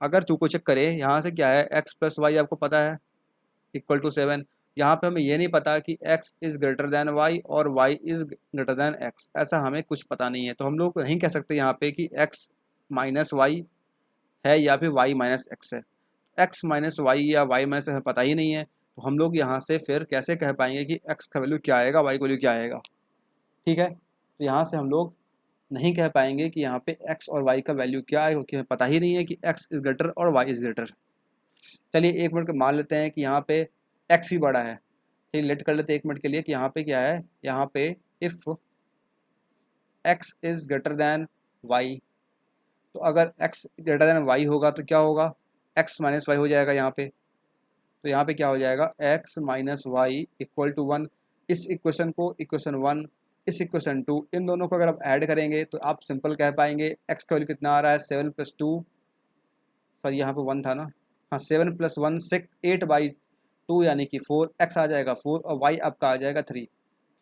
अगर 2 को चेक करें, यहाँ से क्या है, x प्लस वाई आपको पता है इक्वल टू 7। यहाँ पे हमें ये नहीं पता कि x is greater then y और y is greater then x, ऐसा हमें कुछ पता नहीं है। तो हम लोग नहीं कह सकते यहाँ पे कि x माइनस वाई है या फिर y माइनस एक्स है। x माइनस वाई या y माइनस हमें पता ही नहीं है, तो हम लोग यहाँ से फिर कैसे कह पाएंगे कि x का वैल्यू क्या आएगा, y का वैल्यू क्या आएगा। ठीक है, तो यहाँ से हम लोग नहीं कह पाएंगे कि यहाँ पे x और y का वैल्यू क्या है, क्योंकि हमें पता ही नहीं है कि x इज़ ग्रेटर और y इज़ ग्रेटर। चलिए एक मिनट मान लेते हैं कि यहाँ पे x ही बड़ा है। चलिए लेट कर लेते हैं एक मिनट के लिए कि यहाँ पे क्या है, यहाँ पे if x is greater then y, तो अगर x ग्रेटर दैन y होगा तो क्या होगा, x माइनस वाई हो जाएगा यहाँ पे। तो यहाँ पे क्या हो जाएगा, x minus y equal to 1। इस इक्वेशन को इक्वेशन 1, इस इक्वेशन 2, इन दोनों को अगर आप ऐड करेंगे तो आप सिंपल कह पाएंगे x का वैल्यू कितना आ रहा है, 7 प्लस 2, सॉरी यहाँ पे 1 था ना, हाँ 7 प्लस 1 6 8/2 यानी कि 4, x आ जाएगा 4 और y आपका आ जाएगा 3।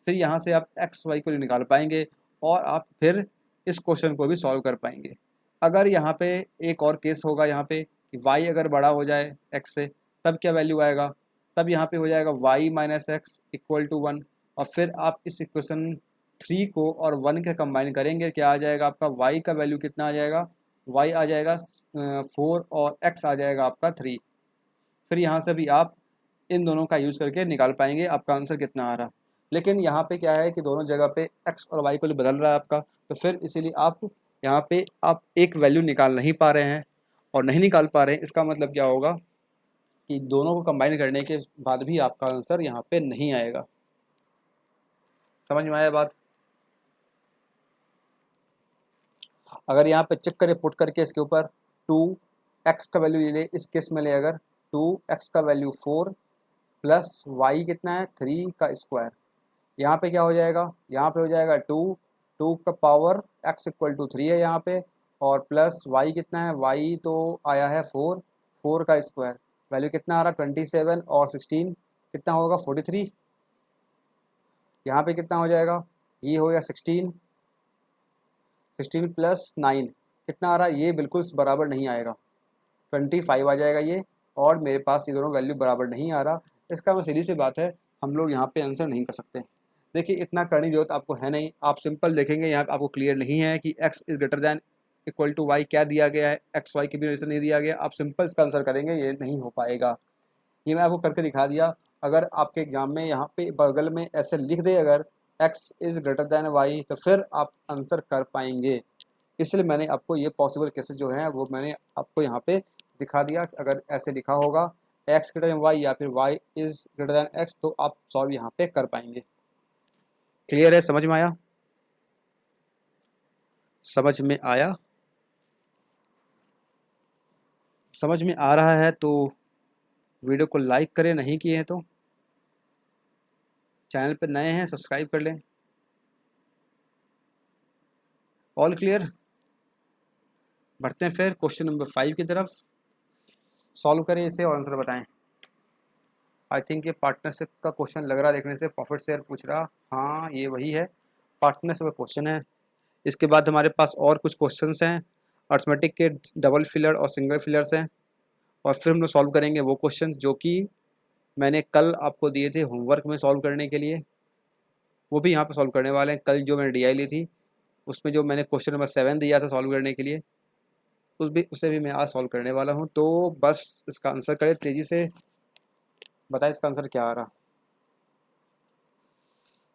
फिर यहाँ से आप x y को निकाल पाएंगे और आप फिर इस क्वेश्चन को भी सॉल्व कर पाएंगे। अगर यहाँ पे एक और केस होगा यहाँ पे कि y अगर बड़ा हो जाए x से, तब क्या वैल्यू आएगा, तब यहाँ पे हो जाएगा y minus x equal to 1। और फिर आप इस इक्वेशन 3 को और 1 के कंबाइन करेंगे, क्या आ जाएगा आपका, y का वैल्यू कितना आ जाएगा, y आ जाएगा 4 और x आ जाएगा आपका 3। फिर यहाँ से भी आप इन दोनों का यूज़ करके निकाल पाएंगे आपका आंसर कितना आ रहा। लेकिन यहाँ पे क्या है कि दोनों जगह पे x और y को बदल रहा है आपका, तो फिर इसीलिए आप यहाँ पे आप एक वैल्यू निकाल नहीं पा रहे हैं। और नहीं निकाल पा रहे हैं इसका मतलब क्या होगा कि दोनों को कंबाइन करने के बाद भी आपका आंसर यहाँ पे नहीं आएगा। समझ में आया बात। अगर यहाँ पे चेक करें पुट करके इसके ऊपर 2x का वैल्यू ले, इस केस में ले अगर 2x का वैल्यू 4 प्लस y कितना है 3 का स्क्वायर, यहाँ पे क्या हो जाएगा, यहाँ पे हो जाएगा 2 का पावर x इक्वल टू 3 है यहाँ पे, और प्लस y कितना है, y तो आया है 4 का स्क्वायर, वैल्यू कितना आ रहा है 27 और 16 कितना होगा 43। यहाँ पे कितना हो जाएगा, ये हो गया 16 प्लस 9 कितना आ रहा है, ये बिल्कुल बराबर नहीं आएगा, 25 आ जाएगा ये, और मेरे पास ये दोनों वैल्यू बराबर नहीं आ रहा। इसका मैं सीधी सी बात है, हम लोग यहाँ पे आंसर नहीं कर सकते। देखिए इतना करने की जरूरत आपको है नहीं, आप सिंपल देखेंगे यहाँ पे आपको क्लियर नहीं है कि x is greater than equal to y क्या दिया गया है, एक्स वाई की भी रिलेशन नहीं दिया गया, आप सिंपल इसका आंसर करेंगे, ये नहीं हो पाएगा। ये मैं आपको करके दिखा दिया। अगर आपके एग्जाम में यहाँ पे बगल में ऐसे लिख दे अगर x is greater than y, तो फिर आप आंसर कर पाएंगे। इसलिए मैंने आपको ये पॉसिबल केसेस जो हैं वो मैंने आपको यहाँ पे दिखा दिया। अगर ऐसे लिखा होगा x ग्रेटर दैन वाई या फिर y is greater then x, तो आप सॉल्व यहाँ पे कर पाएंगे। क्लियर है, समझ में आया, समझ में आया, समझ में आ रहा है तो वीडियो को लाइक करें, नहीं किए हैं तो चैनल पर नए हैं सब्सक्राइब कर लें। ऑल क्लियर, बढ़ते हैं फिर क्वेश्चन नंबर 5 की तरफ। सॉल्व करें इसे और आंसर बताएं। आई थिंक ये पार्टनरशिप का क्वेश्चन लग रहा है देखने से, प्रॉफिट शेयर पूछ रहा, हाँ ये वही है, पार्टनरशिप का क्वेश्चन है। इसके बाद हमारे पास और कुछ क्वेश्चंस हैं, अर्थमेटिक के डबल फिलर और सिंगल फिलर्स हैं, और फिर हम लोग सॉल्व करेंगे वो क्वेश्चंस जो कि मैंने कल आपको दिए थे होमवर्क में सॉल्व करने के लिए, वो भी यहाँ पे सॉल्व करने वाले हैं। कल जो मैंने DI ली थी उसमें जो मैंने क्वेश्चन नंबर 7 दिया था सॉल्व करने के लिए, उसे भी मैं आज सॉल्व करने वाला हूँ। तो बस इसका आंसर करें तेज़ी से, बताएं इसका आंसर क्या आ रहा।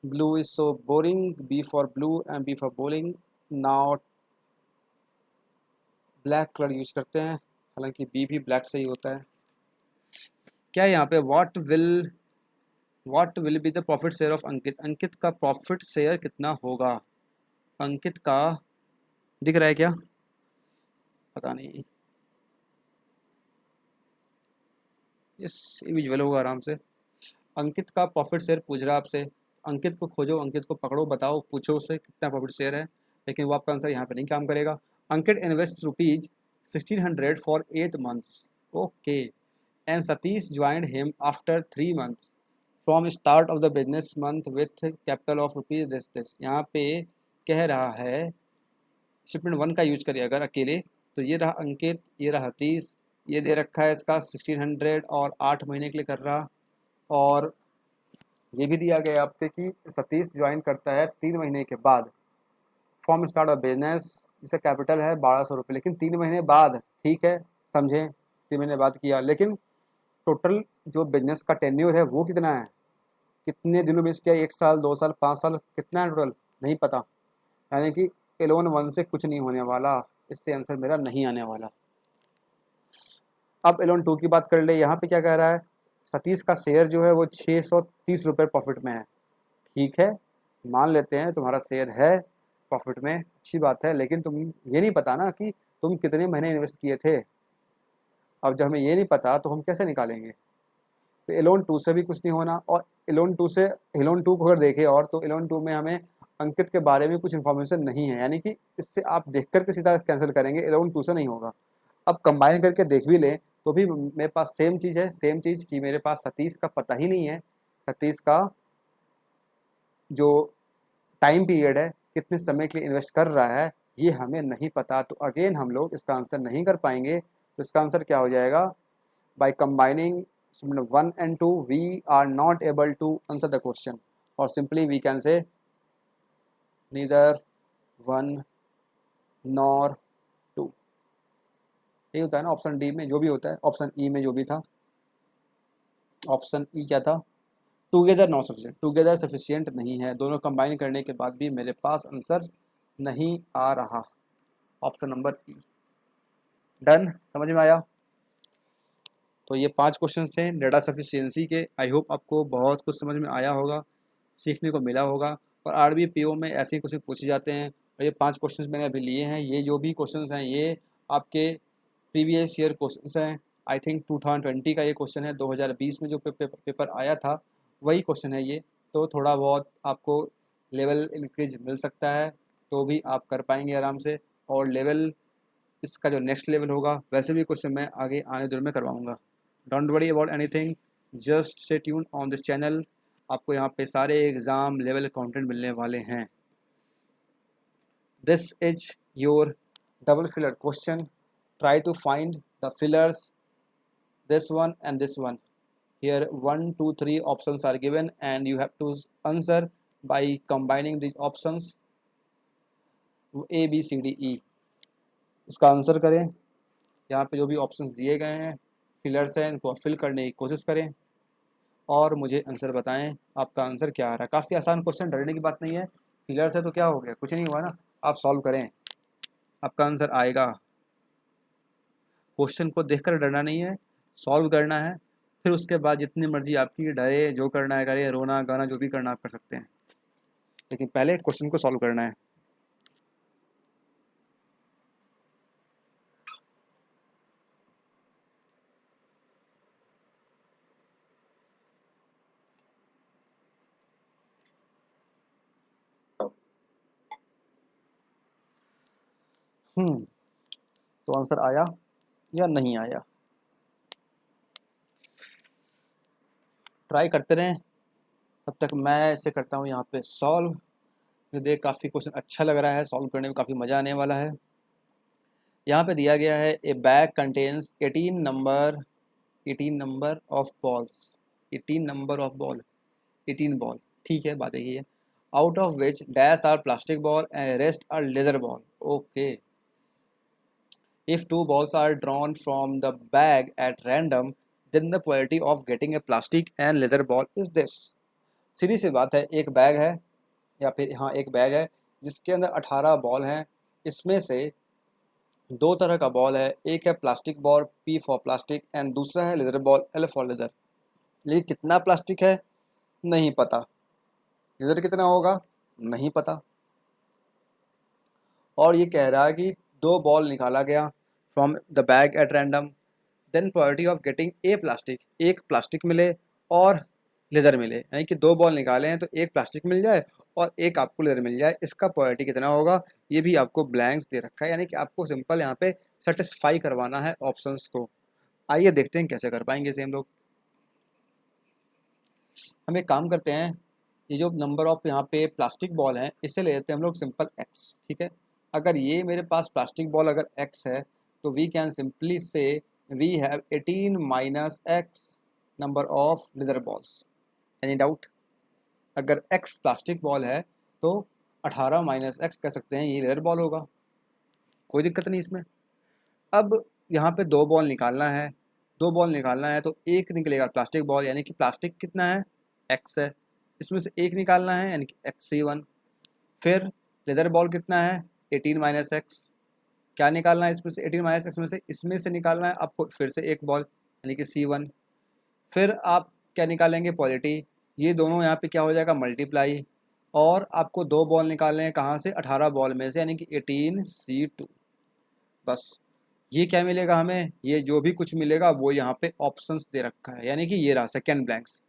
Blue is so boring, B for blue and B for boring. Now black colour use करते हैं, हालांकि बी भी ब्लैक से ही होता है। क्या है यहाँ पे, what will be the profit share of Ankit, Ankit का प्रॉफिट शेयर कितना होगा, अंकित का दिख रहा है क्या, पता नहीं, इस विजुअल होगा आराम से। अंकित का प्रॉफिट शेयर पूछ रहा है आपसे, अंकित को खोजो, अंकित को पकड़ो, बताओ, पूछो उससे कितना प्रॉफिट शेयर है, लेकिन वो आपका आंसर यहाँ पे नहीं काम करेगा। Ankit invest ₹1600 for 8 months, okay, and Satish joined him after 3 months from start of the business month with capital of ₹this। यहाँ पे कह रहा है स्टेटमेंट 1 का यूज करिए अगर अकेले, तो ये रहा अंकित, ये रहा सतीश, ये दे रखा है इसका 1600 और 8 महीने के लिए कर रहा। और ये भी दिया गया आपके कि सतीश ज्वाइन करता है 3 महीने के बाद, फॉर्म स्टार्ट ऑफ बिजनेस, जिसका कैपिटल है 1200 रुपये, लेकिन 3 महीने बाद, ठीक है समझें, 3 महीने बाद किया, लेकिन टोटल जो बिजनेस का टेन्योर है वो कितना है, कितने दिनों में इसका, 1 साल, 2 साल, 5 साल, कितना है टोटल नहीं पता, यानी कि एलोन 1 से कुछ नहीं होने वाला, इससे आंसर मेरा नहीं आने वाला। अब एलोन 2 की बात कर ले, यहाँ पे क्या कह रहा है, सतीश का शेयर जो है वो 630 रुपये प्रॉफिट में है, ठीक है मान लेते हैं तुम्हारा शेयर है प्रॉफिट में, अच्छी बात है, लेकिन तुम ये नहीं पता ना कि तुम कितने महीने इन्वेस्ट किए थे। अब जब हमें ये नहीं पता तो हम कैसे निकालेंगे, तो एलोन 2 से भी कुछ नहीं होना, और एलोन 2 को अगर देखें और तो एलोन 2 में हमें अंकित के बारे में कुछ इन्फॉर्मेशन नहीं है, यानी कि इससे आप देख करके सीधा कैंसिल करेंगे, एलोन 2 से नहीं होगा। अब कंबाइन करके देख भी लें तो भी मेरे पास सेम चीज़ है, सेम चीज़ कि मेरे पास सतीश का पता ही नहीं है, सतीश का जो टाइम पीरियड है, कितने समय के लिए इन्वेस्ट कर रहा है, ये हमें नहीं पता, तो अगेन हम लोग इसका आंसर नहीं कर पाएंगे। तो इसका आंसर क्या हो जाएगा, by combining 1 and 2 we are not able to answer the question, or simply we can say neither 1 nor 2। यही होता है ना ऑप्शन डी में जो भी होता है, ऑप्शन ई में जो भी था, ऑप्शन ई क्या था, together not sufficient, together sufficient नहीं है, दोनों कंबाइन करने के बाद भी मेरे पास आंसर नहीं आ रहा, ऑप्शन नंबर ई। डन, समझ में आया। तो ये 5 क्वेश्चंस थे डेटा सफिशिएंसी के, आई होप आपको बहुत कुछ समझ में आया होगा, सीखने को मिला होगा। और आरबी पीओ में ऐसे ही क्वेश्चन पूछे जाते हैं, और ये 5 क्वेश्चंस मैंने अभी लिए हैं, ये जो भी क्वेश्चंस हैं ये आपके प्रीवियस ईयर क्वेश्चंस हैं। आई थिंक 2020 का ये क्वेश्चन है, 2020 में जो पेपर आया था वही क्वेश्चन है ये, तो थोड़ा बहुत आपको लेवल इंक्रीज मिल सकता है, तो भी आप कर पाएंगे आराम से। और लेवल इसका जो नेक्स्ट लेवल होगा वैसे भी क्वेश्चन मैं आगे आने दिन में करवाऊँगा। Don't worry about anything, just stay tune on this channel, आपको यहाँ पे सारे एग्ज़ाम लेवल कंटेंट मिलने वाले हैं। This is your double filler question, try to find the fillers, this one and this one, here 1 2 3 options are given and you have to answer by combining the options A B C D E। इसका answer करें, यहाँ पे जो भी options दिए गए हैं fillers हैं, इनको फिल करने की कोशिश करें और मुझे आंसर बताएं आपका आंसर क्या आ रहा है। काफ़ी आसान क्वेश्चन, डरने की बात नहीं है, फिलर्स है तो क्या हो गया, कुछ नहीं हुआ ना, आप सॉल्व करें आपका आंसर आएगा। क्वेश्चन को देखकर डरना नहीं है, सॉल्व करना है, फिर उसके बाद जितनी मर्जी आपकी डरे, जो करना है करे, रोना गाना जो भी करना आप कर सकते हैं, लेकिन पहले क्वेश्चन को सॉल्व करना है। तो आंसर आया या नहीं आया, ट्राई करते रहें, तब तक मैं इसे करता हूँ यहाँ पे सॉल्व। मुझे देख काफ़ी क्वेश्चन अच्छा लग रहा है, सॉल्व करने में काफ़ी मज़ा आने वाला है। यहाँ पे दिया गया है a bag contains 18 number of balls, 18 number of ball, 18 ball, ठीक है बात यही है, out of which dash are plastic ball and rest are leather ball. Okay, if 2 balls are drawn from the bag at random then the probability of getting a plastic and leather ball is this। सीधी सी बात है, एक bag है या फिर हाँ एक bag है जिसके अंदर 18 बॉल हैं, इसमें से 2 तरह का बॉल है, एक है plastic ball P for plastic and दूसरा है leather ball L for leather. लेकिन कितना प्लास्टिक है नहीं पता, लेदर कितना होगा नहीं पता, और ये कह रहा है कि 2 बॉल निकाला गया from the bag at random, then probability of getting a plastic, एक प्लास्टिक मिले और लेदर मिले, यानी कि 2 बॉल निकाले हैं तो एक प्लास्टिक मिल जाए और एक आपको लेदर मिल जाए, इसका प्रोबेबिलिटी कितना होगा, ये भी आपको ब्लैंक्स दे रखा है, यानी कि आपको सिंपल यहाँ पे सेटिस्फाई करवाना है ऑप्शंस को। आइए देखते हैं कैसे कर पाएंगे इसे हम लोग। हम एक काम करते हैं, ये जो नंबर ऑफ यहाँ पे प्लास्टिक बॉल हैं इसे ले लेते हैं हम लोग सिंपल x, ठीक है। अगर ये मेरे पास प्लास्टिक बॉल अगर x है तो we can simply say we have 18 minus x number of leather balls. Any doubt? अगर एक्स प्लास्टिक बॉल है तो 18 माइनस एक्स कह सकते हैं ये लेदर बॉल होगा, कोई दिक्कत नहीं इसमें। अब यहाँ पे दो बॉल निकालना है, दो बॉल निकालना है तो एक निकलेगा प्लास्टिक बॉल, यानी कि प्लास्टिक कितना है, एक्स है, इसमें से एक निकालना है यानी कि XC1। फिर लेदर बॉल कितना है, 18 माइनस एक्स, क्या निकालना है इसमें से, 18 माइनस एक्स में से, इसमें से निकालना है आपको फिर से एक बॉल यानी कि C1। फिर आप क्या निकालेंगे, पॉलिटी, ये दोनों यहाँ पे क्या हो जाएगा, मल्टीप्लाई, और आपको दो बॉल निकालने हैं कहाँ से, 18 बॉल में से, यानी कि 18C2। बस ये क्या मिलेगा हमें, ये जो भी कुछ मिलेगा वो यहाँ पे ऑप्शंस दे रखा है, यानी कि ये रहा सेकेंड ब्लैंक्स।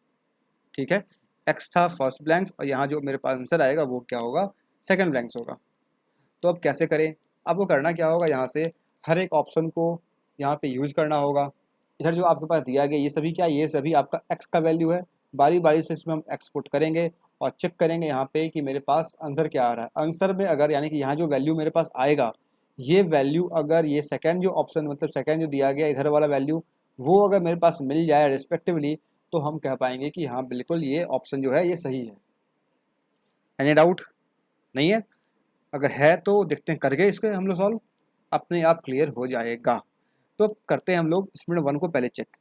ठीक है, एक्स था फर्स्ट ब्लैंक्स और यहाँ जो मेरे पास आंसर आएगा वो क्या होगा, सेकेंड ब्लैंक्स होगा। तो अब कैसे करें, आपको करना क्या होगा, यहाँ से हर एक ऑप्शन को यहाँ पे यूज करना होगा। इधर जो आपके पास दिया गया ये सभी क्या, ये सभी आपका एक्स का वैल्यू है, बारी बारी से इसमें हम एक्सपोर्ट करेंगे और चेक करेंगे यहाँ पे कि मेरे पास आंसर क्या आ रहा है। आंसर में अगर यानी कि यहाँ जो वैल्यू मेरे पास आएगा, ये वैल्यू अगर ये सेकेंड जो ऑप्शन मतलब सेकेंड जो दिया गया इधर वाला वैल्यू, वो अगर मेरे पास मिल जाए रिस्पेक्टिवली, तो हम कह पाएंगे कि हाँ बिल्कुल ये ऑप्शन जो है ये सही है। Any doubt? नहीं है? अगर है तो देखते हैं करके इसको हम लोग सॉल्व, अपने आप क्लियर हो जाएगा। तो करते हैं हम लोग स्टेटमेंट 1 को पहले चेक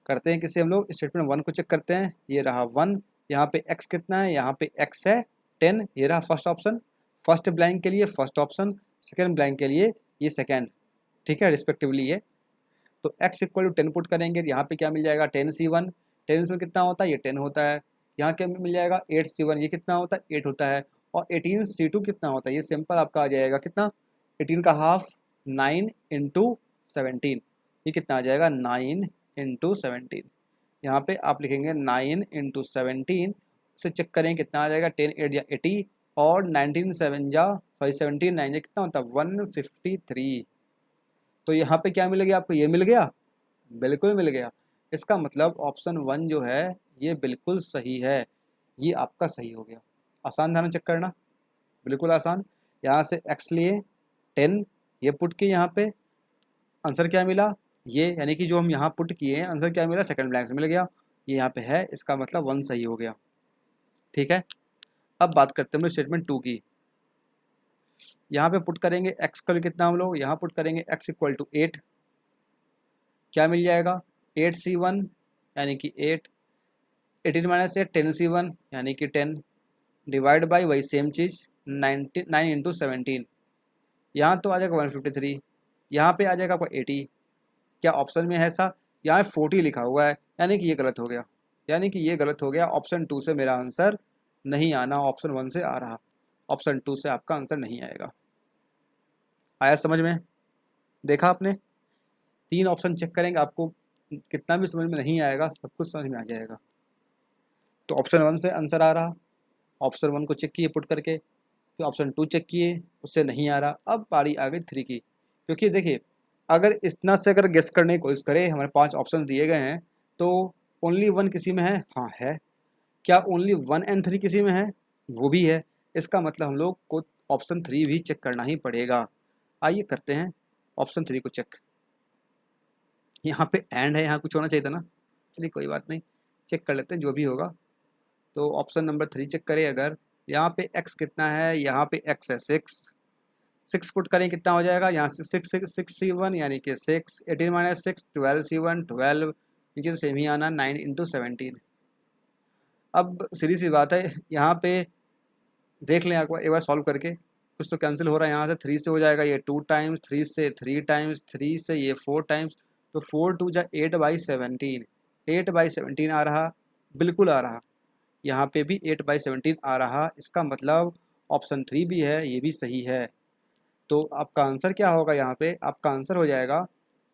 करते हैं, किसी हम लोग स्टेटमेंट 1 को चेक करते हैं। ये रहा 1, यहाँ पे x कितना है, यहाँ पे x है 10, ये रहा फर्स्ट ऑप्शन, फर्स्ट ब्लैंक के लिए फर्स्ट ऑप्शन, सेकेंड ब्लैंक के लिए ये सेकेंड, ठीक है रिस्पेक्टिवली ये। तो x इक्वल टू 10 पुट करेंगे, यहाँ पे क्या मिल जाएगा 10C1, 10 में कितना होता है, ये 10 होता है। यहाँ क्या मिल जाएगा 8C1, ये कितना होता है 8 होता है। और 18C2 कितना होता है, ये सिंपल आपका आ जाएगा कितना, 18 का हाफ 9 इंटू 17, ये कितना आ जाएगा 9 इंटू 17। यहाँ पे आप लिखेंगे 9 इंटू 17 से चेक करें कितना आ जाएगा, 10 8 या 80 और 19 7 या 17 9 या कितना होता है 153। तो यहाँ पे क्या मिल गया आपको, ये मिल गया, बिल्कुल मिल गया। इसका मतलब ऑप्शन 1 जो है ये बिल्कुल सही है, ये आपका सही हो गया। आसान था ना चेक करना, बिल्कुल आसान। यहाँ से x लिए 10, ये पुट किए यहाँ पे, आंसर क्या मिला ये, यानी कि जो हम यहाँ पुट किए हैं आंसर क्या मिला, सेकंड ब्लैंक से मिल गया, ये यहाँ पे है, इसका मतलब 1 सही हो गया। ठीक है, अब बात करते हैं हम लोग स्टेटमेंट 2 की। यहाँ पे पुट करेंगे x का कितना, हम लोग यहाँ पुट करेंगे x इक्वल टू 8, क्या मिल जाएगा 8C1 यानी कि 8, 18 माइनस 8 10C1 यानी कि 10, डिवाइड बाई वही सेम चीज़ 9 इंटू 17, यहाँ तो आ जाएगा 153, यहाँ पे आ जाएगा आपका 80। क्या ऑप्शन में है ऐसा, यहाँ 40 लिखा हुआ है, यानी कि ये गलत हो गया, यानी कि ये गलत हो गया। ऑप्शन 2 से मेरा आंसर नहीं आना, ऑप्शन 1 से आ रहा, ऑप्शन 2 से आपका आंसर नहीं आएगा। आया समझ में? देखा आपने, 3 ऑप्शन चेक करेंगे, आपको कितना भी समझ में नहीं आएगा सब कुछ समझ में आ जाएगा। तो ऑप्शन 1 से आंसर आ रहा, ऑप्शन 1 को चेक किए पुट करके, फिर ऑप्शन 2 चेक किए, उससे नहीं आ रहा। अब बारी आ गई 3 की, क्योंकि देखिए अगर इतना से अगर गेस करने की कोशिश करें, हमारे 5 ऑप्शन दिए गए हैं, तो ओनली 1 किसी में है, हाँ है। क्या ओनली 1 एंड 3 किसी में है, वो भी है। इसका मतलब हम लोग को ऑप्शन 3 भी चेक करना ही पड़ेगा। आइए करते हैं ऑप्शन 3 को चेक। यहाँ पे एंड है, यहाँ कुछ होना चाहिए था ना, चलिए कोई बात नहीं, चेक कर लेते हैं जो भी होगा। तो ऑप्शन नंबर 3 चेक करें, अगर यहाँ पे x कितना है, यहाँ पे x है 6 पुट करें कितना हो जाएगा, यहाँ से 6C1 यानी कि 6, 18 माइनस 6 12C1 12, नीचे तो सेम ही आना 9 इंटू 17। अब सीधी सी बात है, यहाँ पे देख लें एक बार सॉल्व करके, कुछ तो कैंसिल हो रहा है, यहाँ से 3 से हो जाएगा ये 2 टाइम्स, 3 से 3 टाइम्स, 3 से ये 4 टाइम्स, तो 4 2 जा 8/17, 8/17 आ रहा, बिल्कुल आ रहा। यहाँ पे भी 8/17 आ रहा, इसका मतलब ऑप्शन 3 भी है, ये भी सही है। तो आपका आंसर क्या होगा, यहाँ पे आपका आंसर हो जाएगा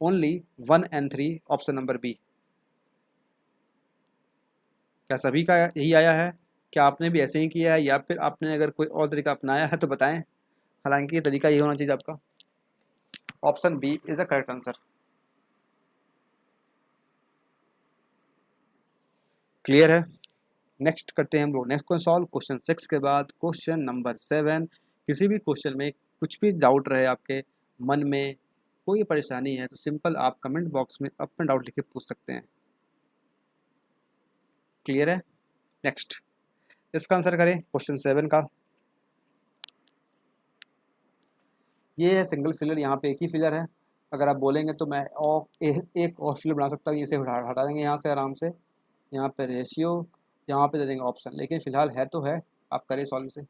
only 1 and 3, option number B. क्या सभी का यही आया है? क्या आपने भी ऐसे ही किया है, या फिर आपने अगर कोई और तरीका अपनाया है तो बताएं। हालांकि ये तरीका ये होना चाहिए आपका। Option B is the correct answer. Clear है? नेक्स्ट करते हैं हम लोग नेक्स्ट क्वेश्चन सॉल्व। क्वेश्चन 6 के बाद क्वेश्चन नंबर 7। किसी भी क्वेश्चन में कुछ भी डाउट रहे आपके मन में, कोई परेशानी है तो सिंपल आप कमेंट बॉक्स में अपना डाउट लिख के पूछ सकते हैं। क्लियर है? नेक्स्ट इसका आंसर करें क्वेश्चन 7 का। ये है सिंगल फिलर, यहाँ पे एक ही फिलर है। अगर आप बोलेंगे तो मैं एक और फिलर बना सकता हूँ, इसे हटा देंगे यहाँ से आराम से। यहाँ पे रेशियो, यहाँ पे दे देंगे ऑप्शन, लेकिन फिलहाल है तो है। आप करें सॉल्व से।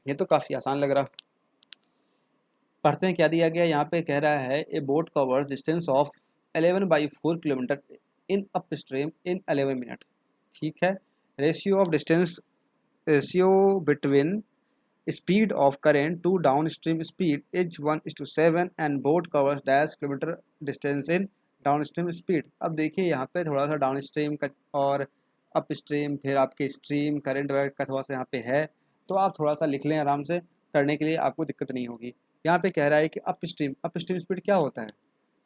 ये तो काफ़ी आसान लग रहा। पढ़ते हैं क्या दिया गया। यहाँ पे कह रहा है a boat covers distance of 11/4 kilometre in up stream in 11 minute. ठीक है। Ratio of distance, ratio between speed of current to down stream speed is 1:7 and boat covers dash kilometre distance in down stream speed. अब देखिए यहाँ पे थोड़ा सा down stream का और अप स्ट्रीम, फिर आपके स्ट्रीम करंट वगैरह का थोड़ा सा यहाँ पे है, तो आप थोड़ा सा लिख लें आराम से, करने के लिए आपको दिक्कत नहीं होगी। यहाँ पे कह रहा है कि अप स्ट्रीम स्पीड क्या होता है।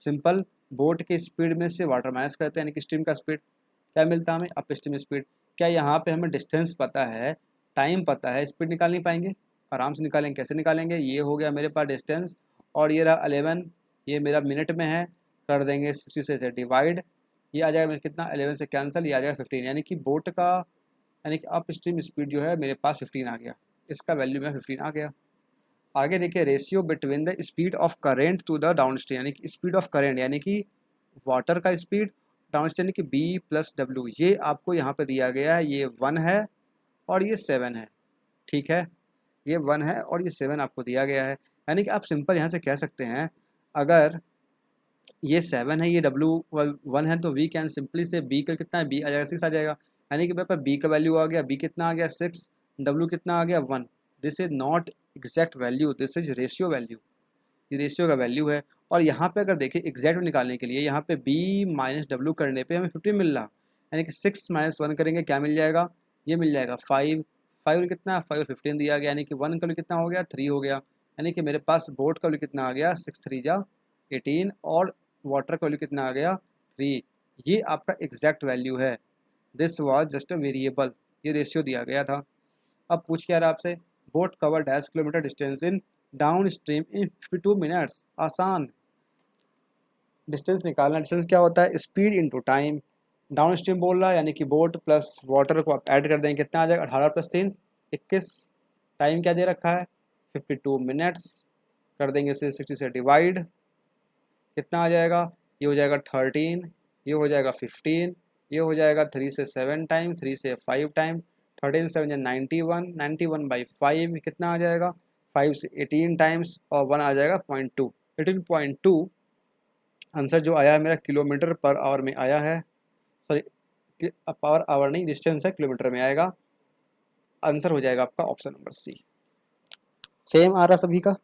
सिंपल, बोट के स्पीड में से वाटर माइनस करते हैं, यानी कि स्ट्रीम का स्पीड क्या मिलता है हमें, अप स्ट्रीम स्पीड। क्या यहाँ पे हमें डिस्टेंस पता है, टाइम पता है, स्पीड निकाल नहीं पाएंगे? आराम से निकालेंगे। कैसे निकालेंगे? ये हो गया मेरे पास डिस्टेंस, और ये रहा 11, ये मेरा मिनट में है, कर देंगे 60 से डिवाइड, ये आ जाएगा कितना, 11 से कैंसिल, ये आ जाएगा 15, यानी कि बोट का, यानी कि अप स्ट्रीम स्पीड जो है मेरे पास 15 आ गया। इसका वैल्यू में 15 आ गया। आगे देखिए, ratio between the speed of current to the down stream, यानी कि स्पीड ऑफ करेंट यानी कि वाटर का स्पीड, डाउन स्ट्रीम यानी कि B+W, ये आपको यहाँ पे दिया गया है। ये 1 है और ये 7 है। ठीक है, ये 1 है और ये 7 आपको दिया गया है। यानी कि आप सिंपल यहाँ से कह सकते हैं, अगर ये 7 है, ये W1 है, तो वी कैन सिंपली से B का कितना है, B आ जाएगा 6 आ जाएगा। यानी कि मेरे पास B का वैल्यू आ गया, B कितना आ गया 6, W कितना आ गया 1। This is not exact value, this is ratio value, ये रेशियो का वैल्यू है। और यहाँ पे अगर देखिए एग्जैक्ट निकालने के लिए, यहाँ पे B-W करने पे हमें 15 मिल रहा, यानी कि 6 - 1 करेंगे क्या मिल जाएगा, ये मिल जाएगा 5। 5 कितना है, 5 15 दिया गया, यानी कि 1 का वैल्यू कितना हो गया, 3 हो गया। यानी कि मेरे पास बोट का वैल्यू कितना आ गया, 6 3 जा 18, और वाटर का वैल्यू कितना आ गया 3। ये आपका एग्जैक्ट वैल्यू है। This was just a variable, ये रेशियो दिया गया था। अब पूछ क्या रहा आपसे, boat cover dash kilometre distance in down stream in 52 minutes. आसान, डिस्टेंस निकालना। डिस्टेंस क्या होता है, speed into time. Down stream बोल रहा है, यानी कि बोट प्लस वाटर को आप ऐड कर देंगे, कितना आ जाएगा, 18 + 3 21। टाइम क्या दे रखा है, 52 मिनट्स, कर देंगे इसे 60 से डिवाइड, कितना आ जाएगा, ये हो जाएगा 13, ये हो जाएगा 15, ये हो जाएगा 3 से 7 टाइम, 3 से 5 टाइम, 13 7 91, 91/5 कितना आ जाएगा, 5 से 18 टाइम्स, और 1 आ जाएगा 0.2, 18.2। आंसर जो आया है मेरा किलोमीटर पर आवर में आया है, सॉरी पावर आवर नहीं, डिस्टेंस है, किलोमीटर में आएगा। आंसर हो जाएगा आपका ऑप्शन नंबर सी। सेम आ रहा सभी का,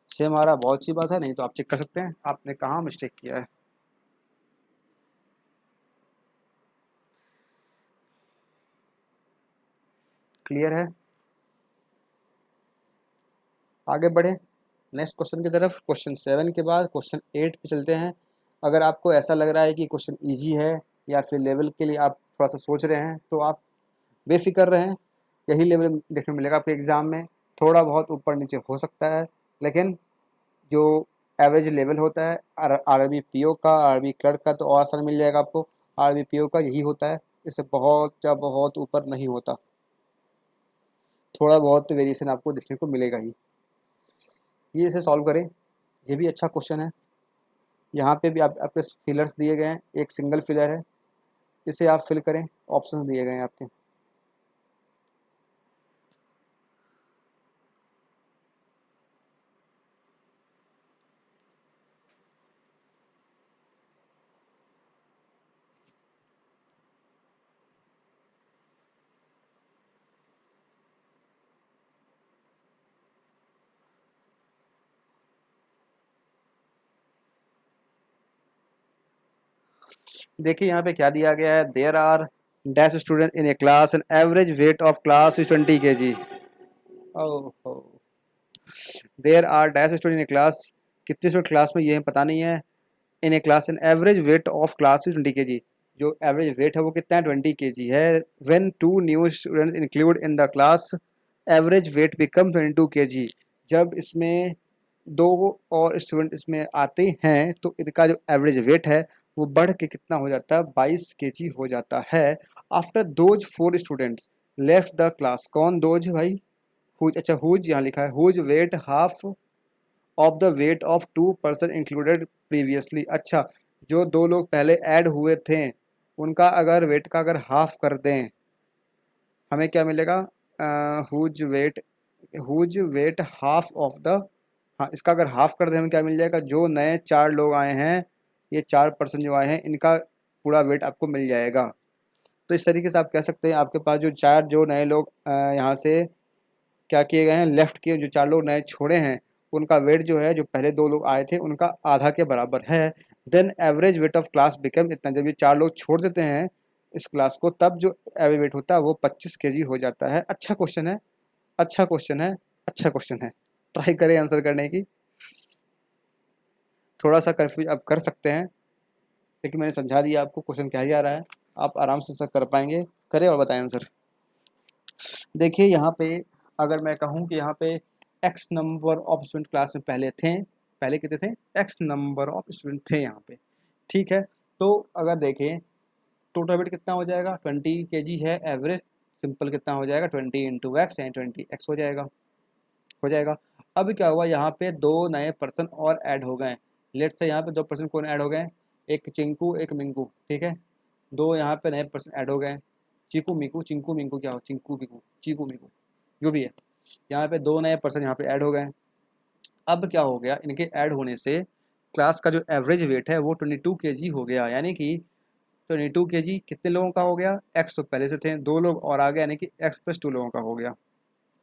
सेम आ रहा, बहुत अच्छी बात है, नहीं तो आप चेक कर सकते हैं आपने कहाँ मिस्टेक किया है। क्लियर है? आगे बढ़े नेक्स्ट क्वेश्चन की तरफ। क्वेश्चन 7 के बाद क्वेश्चन 8 पे चलते हैं। अगर आपको ऐसा लग रहा है कि क्वेश्चन इजी है या फिर लेवल के लिए आप थोड़ा सा सोच रहे हैं, तो आप बेफिक्र रहें, यही लेवल देखने को मिलेगा आपके एग्ज़ाम में। थोड़ा बहुत ऊपर नीचे हो सकता है, लेकिन जो एवरेज लेवल होता है आरआरबी पीओ का, आरआरबी क्लर्क का, तो और आसान मिल जाएगा आपको। आरआरबी पीओ का यही होता है, इससे बहुत या बहुत ऊपर नहीं होता, थोड़ा बहुत वेरिएशन आपको देखने को मिलेगा ही। ये इसे सॉल्व करें, ये भी अच्छा क्वेश्चन है। यहाँ पे भी आपके फिलर्स दिए गए हैं, एक सिंगल फिलर है, इसे आप फिल करें, ऑप्शंस दिए गए हैं आपके। देखिए यहाँ पे क्या दिया गया है, there are dash student in a class an average weight of class is 20 kg। ओहो, there are dash student in a class, कितने स्टूडेंट क्लास में ये है पता नहीं है। In a class an average weight of class is 20 kg, जो average weight है वो कितना है 20 kg है। When 2 new students include in the class average weight become 22 kg। जब इसमें दो और स्टूडेंट इसमें आते हैं तो इनका जो एवरेज वेट है वो बढ़ के कितना हो जाता है, 22 kg हो जाता है। After those 4 students left the class. कौन दोज भाई? हुज, अच्छा हुज यहाँ लिखा है, whose weight half of the weight of 2 person included previously. अच्छा, जो दो लोग पहले ऐड हुए थे उनका अगर वेट का अगर हाफ कर दें हमें क्या मिलेगा? Whose weight, whose weight half of the, हाँ इसका अगर हाफ कर दें हमें क्या मिल जाएगा? जो नए 4 लोग आए हैं, ये 4 पर्सन जो आए हैं इनका पूरा वेट आपको मिल जाएगा। तो इस तरीके से आप कह सकते हैं आपके पास जो 4 जो नए लोग यहाँ से क्या किए गए हैं, लेफ्ट किए, जो 4 लोग नए छोड़े हैं उनका वेट जो है जो पहले 2 लोग आए थे उनका आधा के बराबर है। Then average weight of class become इतना। जब ये 4 लोग छोड़ देते हैं इस क्लास को तब जो एवरेज वेट होता है वो 25 kg हो जाता है। अच्छा क्वेश्चन है, अच्छा क्वेश्चन है, अच्छा क्वेश्चन है। ट्राई करें आंसर करने की। थोड़ा सा कन्फ्यूज आप कर सकते हैं लेकिन मैंने समझा दिया आपको क्वेश्चन क्या ही आ रहा है, आप आराम से सर कर पाएंगे। करें और बताएं आंसर। देखिए यहाँ पे अगर मैं कहूँ कि यहाँ पे x number of student class में पहले थे, पहले कितने थे? एक्स नंबर ऑफ स्टूडेंट थे यहाँ पे, ठीक है। तो अगर देखें टोटल वेट कितना हो जाएगा, 20 kg है एवरेज। सिंपल कितना हो जाएगा? 20 इंटू एक्स यानी 20x हो जाएगा, हो जाएगा। अब क्या हुआ, यहाँ पे 2 नए पर्सन और ऐड हो गए। लेट से यहाँ पे 2 पर्सन कौन ऐड हो गए? एक चिंकू एक मिंकू, ठीक है। 2 यहाँ पे नए पर्सन ऐड हो गए, चीकू मिकू, चिंकू मिंकू क्या हो, चिंकू मिकू, चीकू मिकू जो भी है। यहाँ पे 2 नए पर्सन यहाँ पे ऐड हो गए। अब क्या हो गया, इनके ऐड होने से क्लास का जो एवरेज वेट है वो 22 kg हो गया। यानी कि 22 kg कितने लोगों का हो गया? एक्स तो पहले से थे, 2 लोग और आ गए यानी कि एक्स प्लस 2 लोगों का हो गया,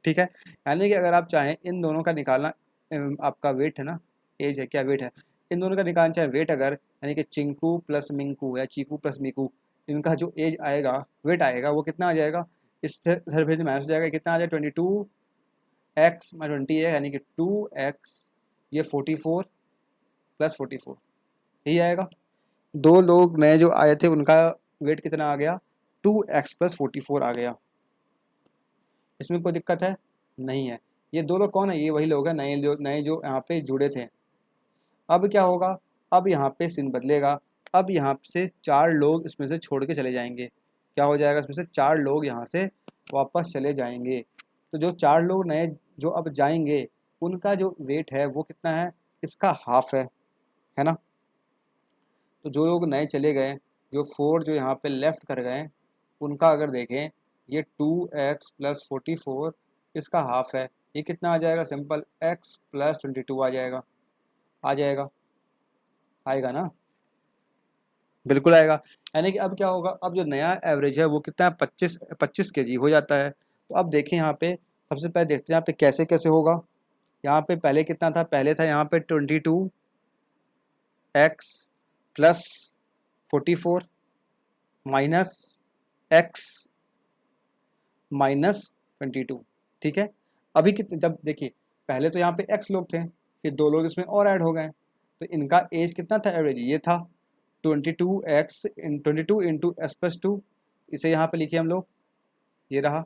ठीक है। यानी कि अगर आप चाहें इन दोनों का निकालना, आपका वेट है ना, एज है क्या वेट है, इन दोनों का निकालना चाहे वेट अगर, यानी कि चिंकू प्लस मिंकू या चीकू प्लस मिकू, इनका जो एज आएगा वेट आएगा वो कितना आ जाएगा? इससे इधर भेज माइनस हो जाएगा, कितना आ जाएगा? 22x में 20 है यानी कि 2x, ये 44 प्लस 44 यही आएगा। 2 लोग नए जो आए थे उनका वेट कितना आ गया? 2x प्लस 44 आ गया। इसमें कोई दिक्कत है? नहीं है। ये 2 लोग कौन है? ये वही लोग हैं नए जो यहाँ पे जुड़े थे। अब क्या होगा, अब यहाँ पे सीन बदलेगा। अब यहाँ से 4 लोग इसमें से छोड़ के चले जाएंगे। क्या हो जाएगा? इसमें से 4 लोग यहाँ से वापस चले जाएंगे। तो जो 4 लोग नए जो अब जाएंगे उनका जो वेट है वो कितना है? इसका हाफ है ना। तो जो लोग नए चले गए, जो 4 जो यहाँ पे लेफ्ट कर गए, उनका अगर देखें ये 2x प्लस 44 इसका हाफ है। ये कितना आ जाएगा? सिंपल x प्लस 22 आ जाएगा, आ जाएगा, आएगा ना, बिल्कुल आएगा। यानी कि अब क्या होगा, अब जो नया एवरेज है वो कितना है? 25 kg हो जाता है। तो अब देखें यहाँ पे, सबसे पहले देखते हैं यहाँ पे कैसे कैसे होगा। यहाँ पे पहले कितना था? पहले था यहाँ पे 22x plus 44 minus x minus 22, ठीक है। अभी कितने, जब देखिए पहले तो यहाँ पे x लोग थे, फिर 2 लोग इसमें और ऐड हो गए, तो इनका एज कितना था? एवरेज ये था 22 इंटू एस प्लस 2, इसे यहाँ पे लिखिए हम लोग, ये रहा।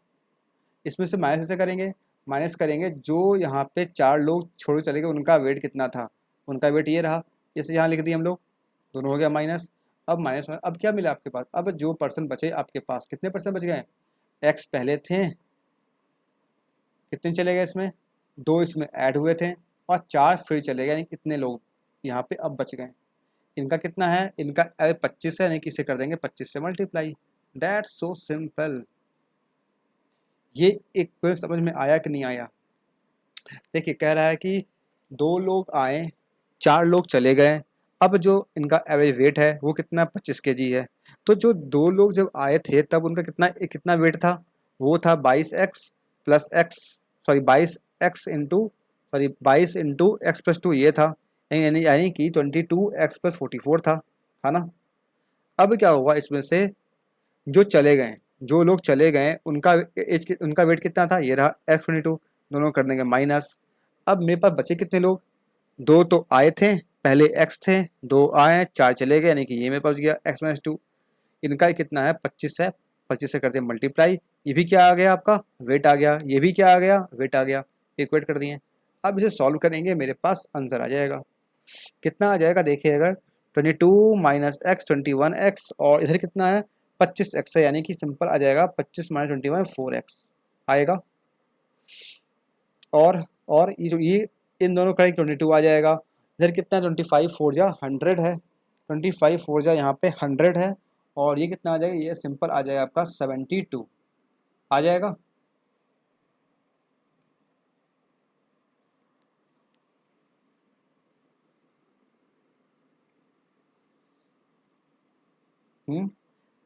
इसमें से माइनस ऐसे करेंगे, माइनस करेंगे जो यहाँ पे 4 लोग छोड़ के चले गए उनका वेट कितना था? उनका वेट ये रहा, इसे यहाँ लिख दिए हम लोग, दोनों हो गया माइनस। अब माइनस, अब क्या मिला आपके पास? अब जो पर्सन बचे आपके पास, कितने पर्सन बच गए? एक्स पहले थे, कितने चले गए इसमें? 2 इसमें ऐड हुए थे और 4 फिर चले गए, यानी कितने लोग यहाँ पे अब बच गए? इनका कितना है? इनका 25 है, यानी कि इसे कर देंगे 25 से मल्टीप्लाई। That's so simple. ये एक क्वेश्चन समझ में आया कि नहीं आया? देखिए कह रहा है कि 2 लोग आए, 4 लोग चले गए, अब जो इनका एवरेज वेट है वो कितना? 25 kg है। तो जो 2 लोग जब आए थे तब उनका कितना कितना वेट था? वो था 22x plus x, sorry 22x into, sorry 22 into x plus 2 ये था, यानी यानी कि 22x प्लस 44 था ना। अब क्या हुआ, इसमें से जो चले गए, जो लोग चले गए उनका एज, उनका वेट कितना था? ये रहा x22, दोनों कर देंगे माइनस। अब मेरे पास बचे कितने लोग? 2 तो आए थे, पहले x थे, 2 आए, 4 चले गए, यानी कि ये मेरे पास गया x-2। इनका कितना है? 25 है, 25 से करते हैं मल्टीप्लाई, ये भी क्या आ गया आपका, वेट आ गया, ये भी क्या आ गया, वेट आ गया, इक्वेट कर दिए। अब इसे सॉल्व करेंगे, मेरे पास आंसर आ जाएगा। कितना आ जाएगा देखिए, अगर 22 माइनस एक्स 21x, और इधर कितना है 25x है, यानी कि सिंपल आ जाएगा 25 माइनस 21 4x आएगा। और ये इन दोनों का 22 आ जाएगा। इधर कितना है 25 फोर जा 100 है, 25 फोर जा यहाँ पे 100 है, और ये कितना आ जाएगा, ये सिंपल आ जाएगा आपका 72 आ जाएगा।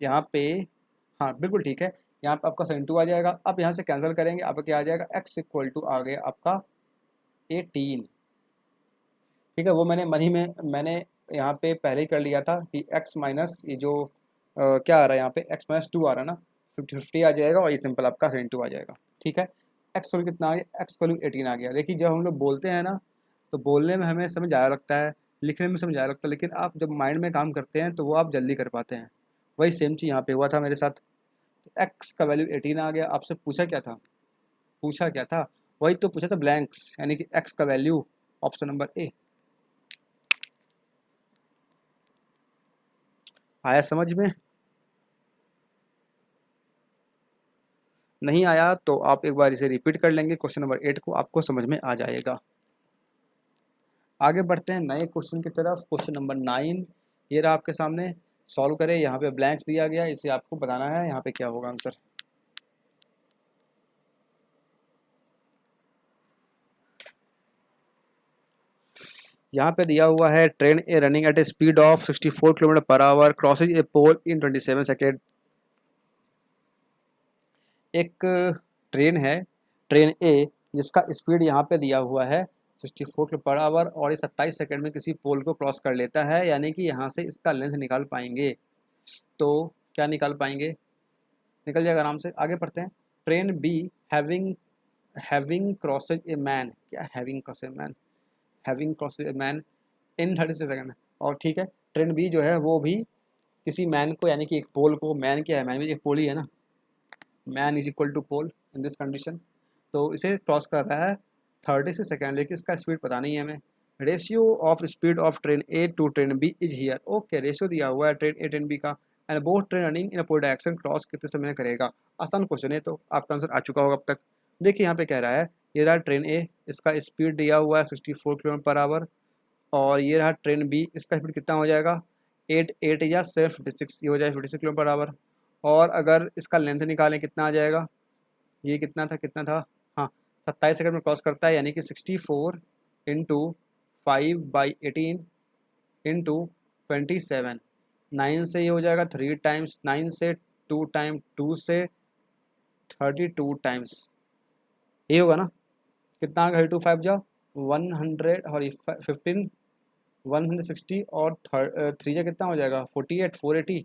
यहाँ पे, हाँ बिल्कुल ठीक है, यहाँ पे आपका 72 आ जाएगा। अब यहाँ से कैंसिल करेंगे, आपका क्या आ जाएगा, x इक्वल टू आ गया आपका 18। ठीक है, वो मैंने यहाँ पे पहले ही कर लिया था कि x माइनस ये जो क्या आ रहा है यहाँ पे x माइनस 2 आ रहा है ना, 50 आ जाएगा, और ये सिंपल आपका 72 आ जाएगा। ठीक है, x वैल्यू कितना आ गया, x वैल्यू 18 आ गया। देखिए जब हम लोग बोलते हैं ना, तो बोलने में हमें समझ ज़्यादा लगता है, लिखने में समझ ज़्यादा लगता है, लेकिन आप जब माइंड में काम करते हैं तो वो आप जल्दी कर पाते हैं। वही सेम चीज़ यहाँ पे हुआ था मेरे साथ। एक्स का वैल्यू 18 आ गया। आपसे पूछा क्या था, वही तो पूछा था, ब्लैंक्स, यानी कि एक्स का वैल्यू ऑप्शन नंबर ए। आया समझ में? नहीं आया तो आप एक बार इसे रिपीट कर लेंगे, क्वेश्चन नंबर 8 को, आपको समझ में आ जाएगा। आगे बढ़ते हैं नए क्वेश्चन की तरफ। क्वेश्चन नंबर 9 ये रहा आपके सामने, सॉल्व करें। यहाँ पे ब्लैंक्स दिया गया, इसे आपको बताना है यहाँ पे क्या होगा आंसर। यहाँ पे दिया हुआ है, train A running at a speed of 64 kilometre per hour crossing a pole in 27 second. एक ट्रेन है, ट्रेन ए, जिसका स्पीड यहाँ पे दिया हुआ है 64 किलोमीटर पर आवर, और ये 27 सेकेंड में किसी पोल को क्रॉस कर लेता है, यानी कि यहाँ से इसका लेंथ निकाल पाएंगे। तो क्या निकाल पाएंगे, निकल जाएगा आराम से। आगे पढ़ते हैं। Train be having having crosses a man, क्या having cross a man, having cross a man in 36 second. और ठीक है, ट्रेन बी जो है वो भी किसी मैन को, यानी कि एक पोल को, मैन क्या है, मैन भी एक पोल ही है ना, man is equal to pole in this condition, तो इसे क्रॉस कर रहा है 36 सेकेंड, लेकिन इसका स्पीड पता नहीं है हमें। Ratio of speed of train A to train B is here. Okay, ratio दिया हुआ है ट्रेन ए ट्रेन बी का, and both train running in opposite direction, cross कितने समय में करेगा। आसान क्वेश्चन है, तो आपका आंसर आ चुका होगा अब तक। देखिए यहाँ पे कह रहा है, ये रहा ट्रेन ए, इसका स्पीड दिया हुआ है 64 किलोमीटर पर आवर, और ये रहा ट्रेन बी, इसका स्पीड कितना हो जाएगा, 8 या 756, ये हो जाएगा 56 किलोमीटर पर आवर। और अगर इसका लेंथ निकालें कितना आ जाएगा, ये कितना था, हाँ 27 सेकंड में क्रॉस करता है, यानी कि 64 इंटू 5/18 इंटू 27, 9 से ये हो जाएगा 3 टाइम्स, 9 से 2 टाइम, 2 से 32 टाइम्स, ये होगा ना। कितना आ गया, 32 5 जा 100, और 15 160, और 3 जा कितना हो जाएगा 48 480।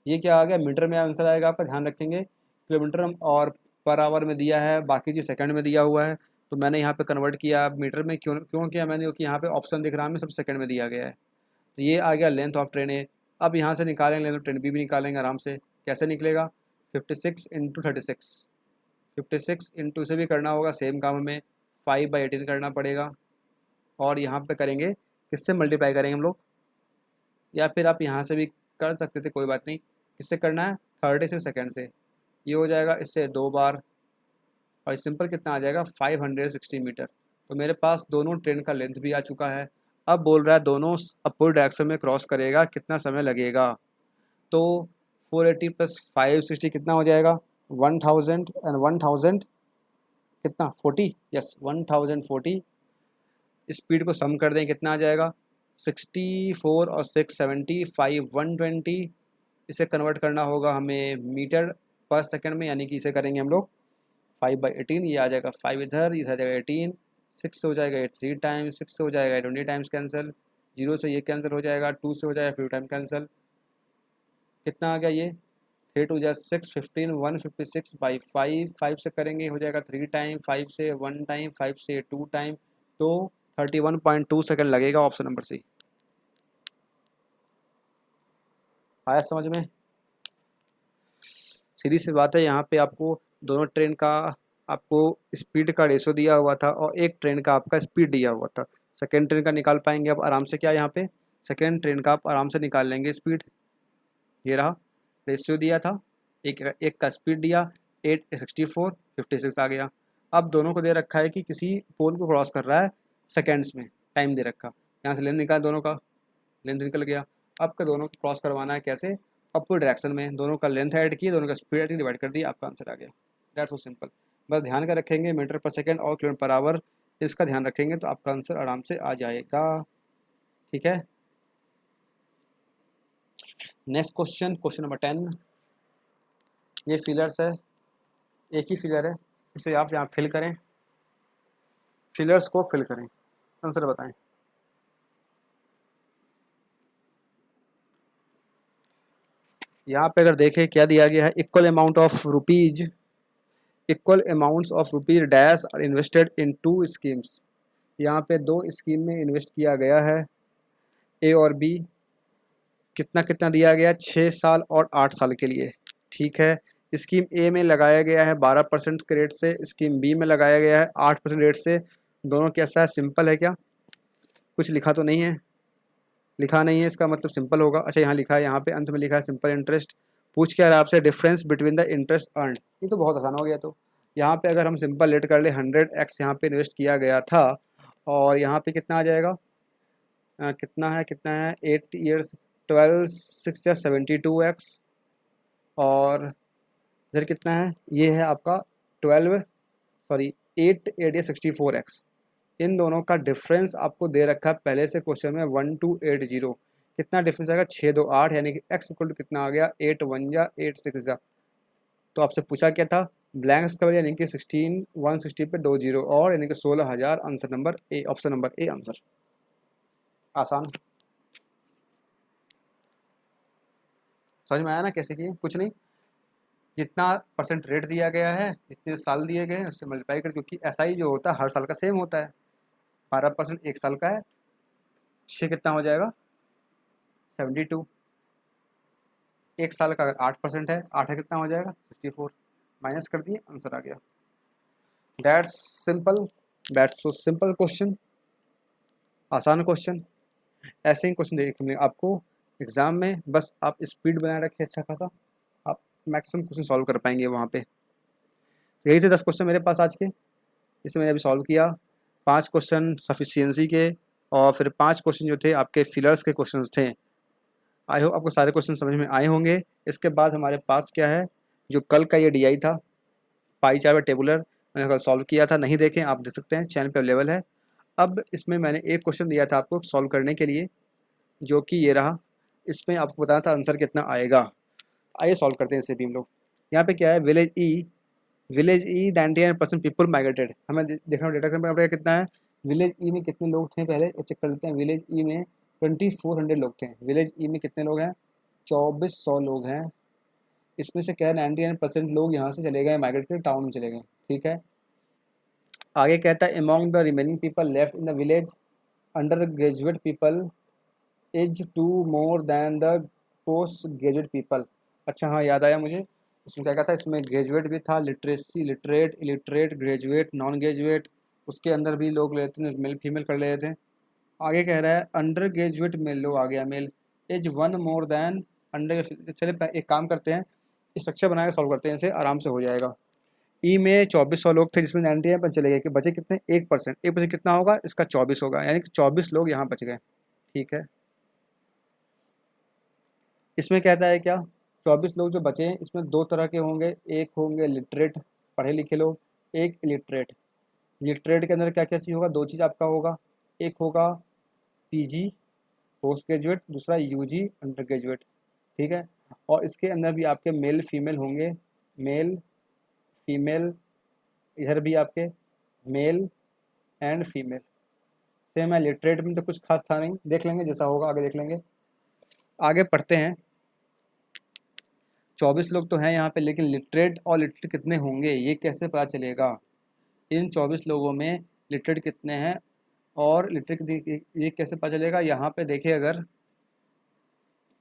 ये क्या आ गया, मीटर में आंसर आएगा आपका, ध्यान रखेंगे। किलोमीटर और पर आवर में दिया है, बाकी जी सेकंड में दिया हुआ है, तो मैंने यहाँ पे कन्वर्ट किया मीटर में। क्यों क्यों किया मैंने, क्योंकि यहाँ पे ऑप्शन दिख रहा है हमें, सब सेकंड में दिया गया है। तो ये आ गया लेंथ ऑफ ट्रेन ए। अब यहाँ से निकालेंगे लेंथ ऑफ ट्रेन बी भी निकालेंगे आराम से। कैसे निकलेगा, 56 इंटू 36, 56 इंटू, इसे भी करना होगा सेम काम हमें, 5/18 करना पड़ेगा, और यहाँ पे करेंगे, किससे मल्टीप्लाई करेंगे हम लोग, या फिर आप यहाँ से भी कर सकते थे, कोई बात नहीं। किससे करना है, 36 सेकेंड से, ये हो जाएगा इससे 2 बार, और सिंपल कितना आ जाएगा 560 मीटर। तो मेरे पास दोनों ट्रेन का लेंथ भी आ चुका है। अब बोल रहा है दोनों अपोजिट डायरेक्शन में क्रॉस करेगा, कितना समय लगेगा। तो 480 प्लस 560 कितना हो जाएगा, 1000, एंड 1000 कितना 40, यस 1040। स्पीड को सम कर दें, कितना आ जाएगा, 64 और 675 120। इसे कन्वर्ट करना होगा हमें मीटर पर सेकंड में, यानी कि इसे करेंगे हम लोग 5/18, ये आ जाएगा 5 इधर, इधर जाएगा 18, 6 से हो जाएगा 8 3 टाइम्स, 6 से हो जाएगा 20 टाइम्स कैंसिल, 0 से ये कैंसिल हो जाएगा, 2 से हो जाएगा 5 टाइम कैंसिल। कितना आ गया ये, 3 2 जा 6 15 156/5, 5 से करेंगे हो जाएगा 3 टाइम, 5 से 1 टाइम, 5 से 2 टाइम, तो 31.2 सेकंड लगेगा, ऑप्शन नंबर सी। आया समझ में? सीधी सी बात है, यहाँ पे आपको दोनों ट्रेन का आपको स्पीड का रेशो दिया हुआ था और एक ट्रेन का आपका स्पीड दिया हुआ था। सेकेंड ट्रेन का निकाल पाएंगे आप आराम से, क्या यहाँ पे सेकेंड ट्रेन का आप आराम से निकाल लेंगे स्पीड। ये रहा रेशियो दिया था, एक का स्पीड दिया 864 56 आ गया। अब दोनों को दे रखा है कि किसी पोल को क्रॉस कर रहा है सेकेंड्स में, टाइम दे रखा, यहाँ से लेंथ निकाल, दोनों का लेंथ निकल गया। अब का दोनों को क्रॉस करवाना है कैसे, अपवर्ड डायरेक्शन में, दोनों का लेंथ ऐड किए, दोनों का स्पीड ऐड डिवाइड कर दिया, आपका आंसर आ गया। That's so simple. बस ध्यान का रखेंगे मीटर पर सेकेंड और किलोमीटर पर आवर, इसका ध्यान रखेंगे तो आपका आंसर आराम से आ जाएगा। ठीक है, नेक्स्ट क्वेश्चन, क्वेश्चन नंबर 10। ये फिलर्स है, एक ही फिलर है, इसे आप यहाँ फिल करें, फिलर्स को फिल करें, आंसर बताएं। यहाँ पे अगर देखें क्या दिया गया है, equal amount of rupees, equal amounts of rupees dash are invested in 2 schemes. यहाँ पे 2 स्कीम में इन्वेस्ट किया गया है, ए और बी। कितना कितना दिया गया, 6 साल और 8 साल के लिए। ठीक है, स्कीम ए में लगाया गया है 12% के रेट से, स्कीम बी में लगाया गया है 8% रेट से। दोनों कैसा है, सिंपल है क्या, कुछ लिखा तो नहीं है, लिखा नहीं है इसका मतलब सिंपल होगा। अच्छा यहाँ लिखा है, यहाँ पे अंत में लिखा है सिंपल इंटरेस्ट। पूछ क्या रहा है आपसे, difference between the interest earn. ये तो बहुत आसान हो गया। तो यहाँ पे अगर हम सिंपल लेट कर ले, 100x यहाँ पे इन्वेस्ट किया गया था और यहाँ पे कितना आ जाएगा, कितना है 8 ईयर्स 12 6 या 72x, और इधर कितना है, ये है आपका 8 8 या 64x। इन दोनों का डिफरेंस आपको दे रखा है पहले से क्वेश्चन में 1280। कितना डिफरेंस आएगा, 6 2 8, यानी कि x इक्वल टू कितना आ गया, 8 1 या 8 6 जा। तो आपसे पूछा क्या था, ब्लैंक्स कवर, यानी कि 16 160 पे 2 जीरो और, यानी कि 16,000। Answer number A, option number A answer. आसान, समझ में आया ना कैसे किए, कुछ नहीं, जितना परसेंट रेट दिया गया है, जितने साल दिए गए हैं उससे मल्टीप्लाई कर, क्योंकि एसआई जो होता है हर साल का सेम होता है। 12% एक साल का है, 6 कितना हो जाएगा 72, एक साल का अगर 8% है, 8 है कितना हो जाएगा 64, माइनस कर दिए, आंसर आ गया। That's simple, that's so simple question, आसान क्वेश्चन। ऐसे ही क्वेश्चन देखने आपको एग्जाम में, बस आप स्पीड बनाए रखिए अच्छा खासा, आप मैक्सिमम क्वेश्चन सॉल्व कर पाएंगे वहाँ पे। यही थे 10 क्वेश्चन मेरे पास आज के, इसे मैंने अभी सॉल्व किया। 5 क्वेश्चन सफिशियंसी के और फिर 5 क्वेश्चन जो थे आपके फिलर्स के क्वेश्चन थे। आई होप आपको सारे क्वेश्चन समझ में आए होंगे। इसके बाद हमारे पास क्या है, जो कल का ये डीआई था, पाई चार्ट और टेबुलर, मैंने कल सॉल्व किया था, नहीं देखें आप देख सकते हैं, चैनल पे अवेलेबल है। अब इसमें मैंने एक क्वेश्चन दिया था आपको सॉल्व करने के लिए, जो कि ये रहा। इसमें आपको बताना था आंसर कितना आएगा। आइए सॉल्व करते हैं इसे भी हम लोग। यहाँ पे क्या है, विलेज ई 99% पीपल माइग्रेटेड। हमें देखना डेटा का कितना है, विलेज ई में कितने लोग थे, पहले चेक कर लेते हैं। विलेज ई में 2400 लोग थे। विलेज ई में कितने लोग हैं, 2400 लोग हैं। इसमें से क्या है, 99% लोग यहाँ से चले गए, माइग्रेटेड टाउन में चले गए। ठीक है, आगे कहता है among the remaining people left in the village, under graduate people as two more than the post graduate people. अच्छा हाँ, याद आया मुझे, इसमें क्या था, इसमें ग्रेजुएट भी था, literacy, literate, illiterate, graduate, non graduate, उसके अंदर भी लोग लेते थे, मेल फीमेल कर लेते थे। आगे कह रहा है अंडर ग्रेजुएट मेल, लो आ गया male, as 1 more than under. चलिए एक काम करते हैं, स्ट्रक्चर बना के सॉल्व करते हैं, इसे आराम से हो जाएगा। ई में 2400 लोग थे, जिसमें 99 चले गए, कि बचे कितने, 1%। 1% कितना होगा, इसका 24 होगा, यानी कि 24 लोग यहाँ बच गए। ठीक है, इसमें कहता है क्या, 24 लोग जो बचे हैं, इसमें 2 तरह के होंगे, एक होंगे लिटरेट, पढ़े लिखे लोग, एक इलिटरेट। लिटरेट के अंदर क्या क्या चीज़ होगा, 2 चीज़ आपका होगा, एक होगा पीजी पोस्ट ग्रेजुएट, दूसरा यूजी अंडर ग्रेजुएट। ठीक है, और इसके अंदर भी आपके मेल फीमेल होंगे, मेल फीमेल, इधर भी आपके मेल एंड फीमेल। सेम है, लिटरेट में तो कुछ खास था नहीं, देख लेंगे जैसा होगा आगे देख लेंगे। आगे पढ़ते हैं। 24 लोग तो हैं यहाँ पे, लेकिन लिटरेट और लिटरेट कितने होंगे ये कैसे पता चलेगा। इन 24 लोगों में लिटरेट कितने हैं और लिटरेट ये कैसे पता चलेगा। यहाँ पे देखिए, अगर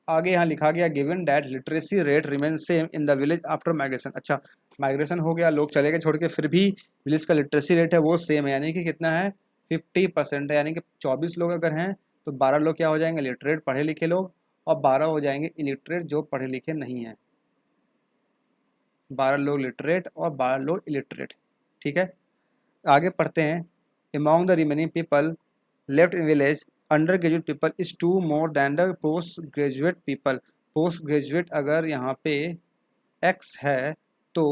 आगे यहाँ लिखा गया given that literacy rate remain same in the village after migration. अच्छा, माइग्रेशन हो गया, लोग चले गए छोड़ के, फिर भी विलेज का लिटरेसी रेट है वो सेम है, यानी कि कितना है 50% है, यानी कि 24 लोग अगर हैं तो 12 लोग क्या हो जाएंगे लिटरेट पढ़े लिखे लोग, और 12 हो जाएंगे इलिटरेट जो पढ़े लिखे नहीं हैं। 12 लोग लिटरेट और 12 लोग इलिटरेट। ठीक है, आगे पढ़ते हैं। Among the remaining people left in village under graduate people is two more than the post graduate people. Post graduate अगर यहाँ पे x है तो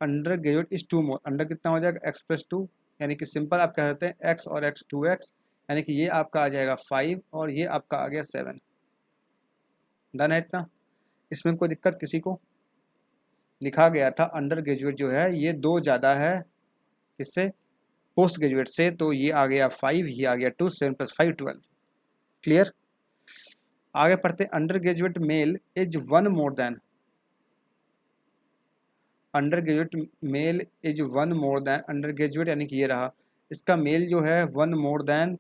under graduate is two more, under कितना हो जाएगा x+2, यानी कि सिंपल आप कह सकते हैं x और x 2x, यानी कि ये आपका आ जाएगा 5 और ये आपका आ गया 7। डन है इतना, इसमें कोई दिक्कत किसी को? लिखा गया था अंडर ग्रेजुएट जो है ये 2 ज़्यादा है किससे, पोस्ट ग्रेजुएट से, तो ये आ गया 5, ये आ गया 2, 7 + 5 12। क्लियर? आगे पढ़ते हैं। Under graduate male is 1 more than, under graduate male is 1 more than under graduate, यानी कि ये रहा इसका मेल जो है 1 more than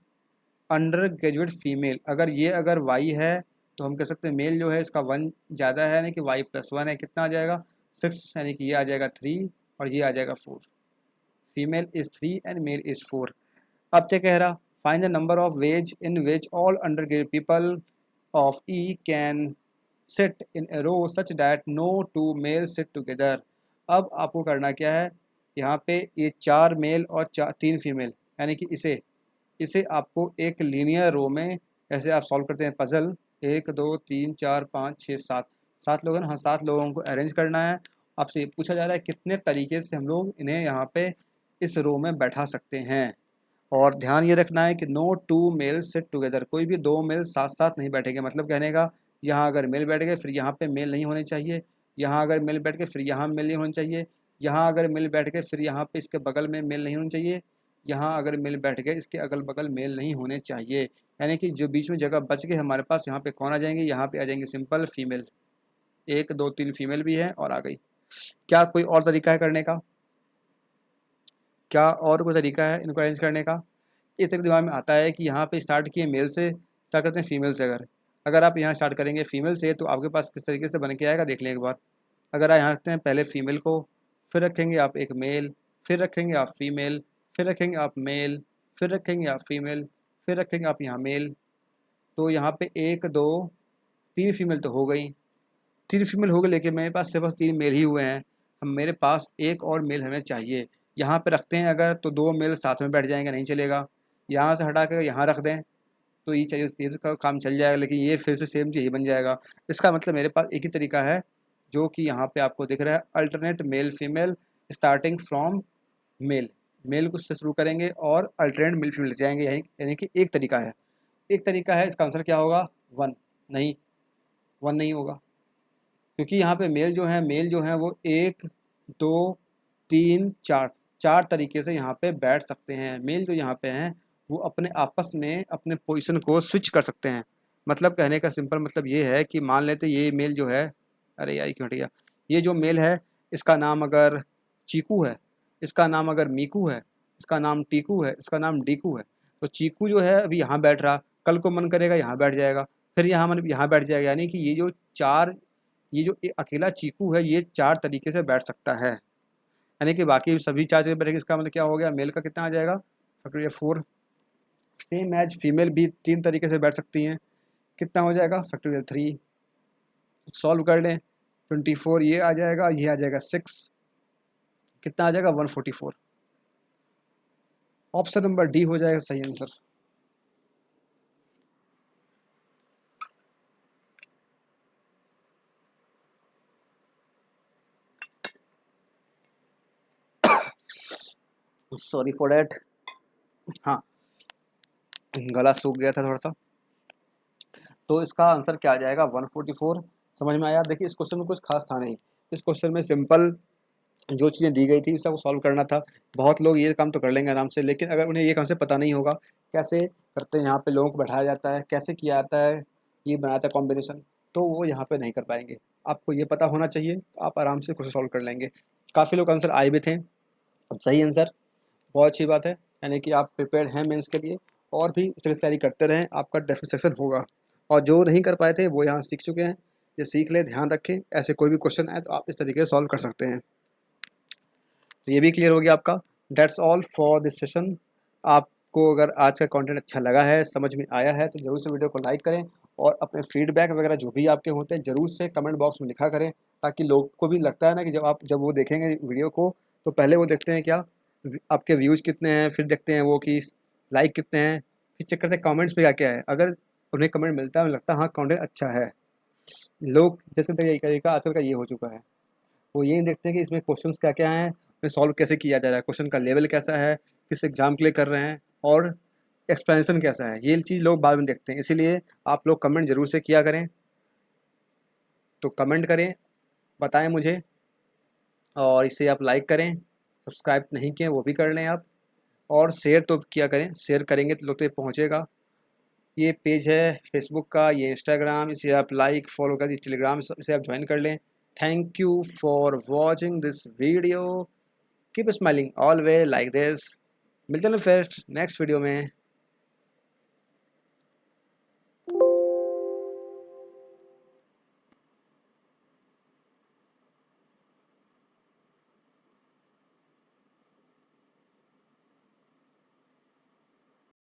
under graduate female. अगर ये अगर y है तो हम कह सकते हैं मेल जो है इसका 1 ज़्यादा है, यानी कि y+1 है, कितना आ जाएगा 6, यानी कि ये आ जाएगा 3 और ये आ जाएगा 4। Female is 3 and male is 4। अब क्या कह रहा, find the number of ways in which all under graduate people of E can sit in a row such that no 2 male sit together. अब आपको करना क्या है, यहाँ पे ये 4 मेल और 3 फीमेल, यानी कि इसे आपको एक लीनियर रो में, जैसे आप सॉल्व करते हैं पजल, 1 2 3 4 5 6 7, 7 लोग हैं ना, हाँ 7 लोगों को अरेंज करना है। आपसे ये पूछा जा रहा है कितने तरीके से हम लोग इन्हें यहाँ पे इस रो में बैठा सकते हैं। और ध्यान ये रखना है कि नो 2 मेल सिट टुगेदर, कोई भी 2 मेल साथ साथ नहीं बैठेंगे। मतलब कहने का यहाँ अगर मेल बैठ गए फिर यहाँ पे मेल नहीं होने चाहिए, यहाँ अगर मेल बैठ गए फिर यहाँ मेल नहीं होनी चाहिए, यहाँ अगर मेल बैठ गए फिर यहाँ पे इसके बगल में मेल नहीं होनी चाहिए, यहाँ अगर मेल बैठ गए इसके अगल बगल मेल नहीं होने चाहिए। यानी कि जो बीच में जगह बच गए हमारे पास, यहाँ पे कौन आ जाएंगे, यहाँ पे आ जाएंगे सिंपल फीमेल, 1 2 3 फीमेल भी है और आ गई। क्या कोई और तरीका है करने का? क्या और कोई तरीका है इनको अरेंज करने का? इस तरीके दिमाग में आता है कि यहाँ पे स्टार्ट किए मेल से, स्टार्ट करते हैं फीमेल से। अगर अगर आप यहाँ स्टार्ट करेंगे फीमेल से तो आपके पास किस तरीके से बन के आएगा देख लें एक बार। अगर आप यहाँ रखते हैं पहले फीमेल को, फिर रखेंगे आप एक मेल, फिर रखेंगे आप फीमेल, फिर रखेंगे आप मेल, फिर रखेंगे आप फीमेल, फिर रखेंगे आप यहाँ मेल, तो यहाँ पे 1 2 3 फीमेल तो हो गई, 3 फीमेल हो गई, लेकिन मेरे पास सिर्फ 3 मेल ही हुए हैं। हम मेरे पास एक और मेल हमें चाहिए। यहाँ पे रखते हैं अगर तो 2 मेल साथ में बैठ जाएंगे, नहीं चलेगा। यहाँ से हटा कर यहाँ रख दें तो ये चाहिए, ये का काम चल जाएगा, लेकिन ये फिर से सेम चीज़ ही बन जाएगा। इसका मतलब मेरे पास एक ही तरीका है जो कि यहाँ पे आपको दिख रहा है, alternate male female starting from male. Male को से शुरू करेंगे और अल्टरनेट मेल फीमेल जाएंगे, यही यानी कि एक तरीका है। एक तरीका है, इसका आंसर क्या होगा 1? नहीं, 1 नहीं होगा, क्योंकि यहाँ पे मेल जो है वो 1 2 3 4 4 तरीके से यहाँ पे बैठ सकते हैं। मेल जो यहाँ पे हैं वो अपने आपस में अपने पोजीशन को स्विच कर सकते हैं। मतलब कहने का सिंपल मतलब ये है कि मान लेते ये मेल जो है, अरे यार क्यों हट गया, ये जो मेल है इसका नाम अगर चीकू है, इसका नाम अगर मीकू है, इसका नाम टीकू है, इसका नाम डीकू है, तो चीकू जो है अभी यहाँ बैठ रहा, कल को मन करेगा यहाँ बैठ जाएगा, फिर यहाँ मन यहाँ बैठ जाएगा। यानी कि ये जो अकेला चीकू है ये 4 तरीके से बैठ सकता है, यानी कि बाकी सभी 4 जगह बैठेगी। इसका मतलब क्या हो गया, मेल का कितना आ जाएगा फैक्टोरियल 4। सेम एज फीमेल भी 3 तरीके से बैठ सकती हैं, कितना हो जाएगा फैक्टोरियल 3। सॉल्व कर लें, 24 ये आ जाएगा, ये आ जाएगा 6, कितना आ जाएगा 144। ऑप्शन नंबर डी हो जाएगा सही आंसर। सॉरी फॉर डैट, हाँ गला सूख गया था थोड़ा सा। तो इसका आंसर क्या आ जाएगा 144। समझ में आया? देखिए इस क्वेश्चन में कुछ खास था नहीं, इस क्वेश्चन में सिंपल जो चीज़ें दी गई थी उसको सॉल्व करना था। बहुत लोग ये काम तो कर लेंगे आराम से, लेकिन अगर उन्हें ये काम से पता नहीं होगा कैसे करते हैं, यहाँ पे लोगों को बैठाया जाता है, कैसे किया जाता है, ये बनाता है कॉम्बिनेशन, तो वो यहाँ पे नहीं कर पाएंगे। आपको ये पता होना चाहिए, तो आप आराम से क्वेश्चन सॉल्व कर लेंगे। काफ़ी लोग आंसर आए भी थे, अब सही आंसर, बहुत अच्छी बात है, यानी कि आप प्रिपेयर्ड हैं मेंस के लिए, और भी इस तरह से तैयारी करते रहें, आपका डेफिनेट सक्सेस होगा। और जो नहीं कर पाए थे वो यहाँ सीख चुके हैं, ये सीख लें, ध्यान रखें। ऐसे कोई भी क्वेश्चन आए तो आप इस तरीके से सॉल्व कर सकते हैं। तो ये भी क्लियर हो गया आपका। That's all for this session. आपको अगर आज का कंटेंट अच्छा लगा है, समझ में आया है, तो ज़रूर से वीडियो को लाइक करें और अपने फीडबैक वगैरह जो भी आपके होते हैं ज़रूर से कमेंट बॉक्स में लिखा करें, ताकि लोग को भी लगता है ना कि जब वो देखेंगे वीडियो को तो पहले वो देखते हैं क्या आपके व्यूज़ कितने हैं, फिर देखते हैं वो कि लाइक कितने हैं, फिर चेक करते हैं कमेंट्स में क्या क्या है। अगर उन्हें कमेंट मिलता है, उन्हें लगता है हाँ कंटेंट अच्छा है। लोग जैसे यही तरीका आजकल का ये हो चुका है, वो ये नहीं देखते हैं कि इसमें क्वेश्चंस क्या क्या हैं, उन्हें सॉल्व कैसे किया जा रहा है, क्वेश्चन का लेवल कैसा है, किस एग्जाम के लिए कर रहे हैं, और एक्सप्लेनेशन कैसा है, ये चीज़ लोग बाद में देखते हैं। इसीलिए आप लोग कमेंट ज़रूर से किया करें। तो कमेंट करें, बताएं मुझे, और इसे आप लाइक करें, सब्सक्राइब नहीं किए वो भी कर लें आप, और शेयर तो किया करें, शेयर करेंगे तो लोग तक पहुँचेगा। ये पेज है फेसबुक का, ये इंस्टाग्राम, इसे आप लाइक फॉलो कर, टेलीग्राम इसे आप ज्वाइन कर लें। Thank you for watching this video. Keep smiling always like this. मिलते हैं फिर नेक्स्ट वीडियो में।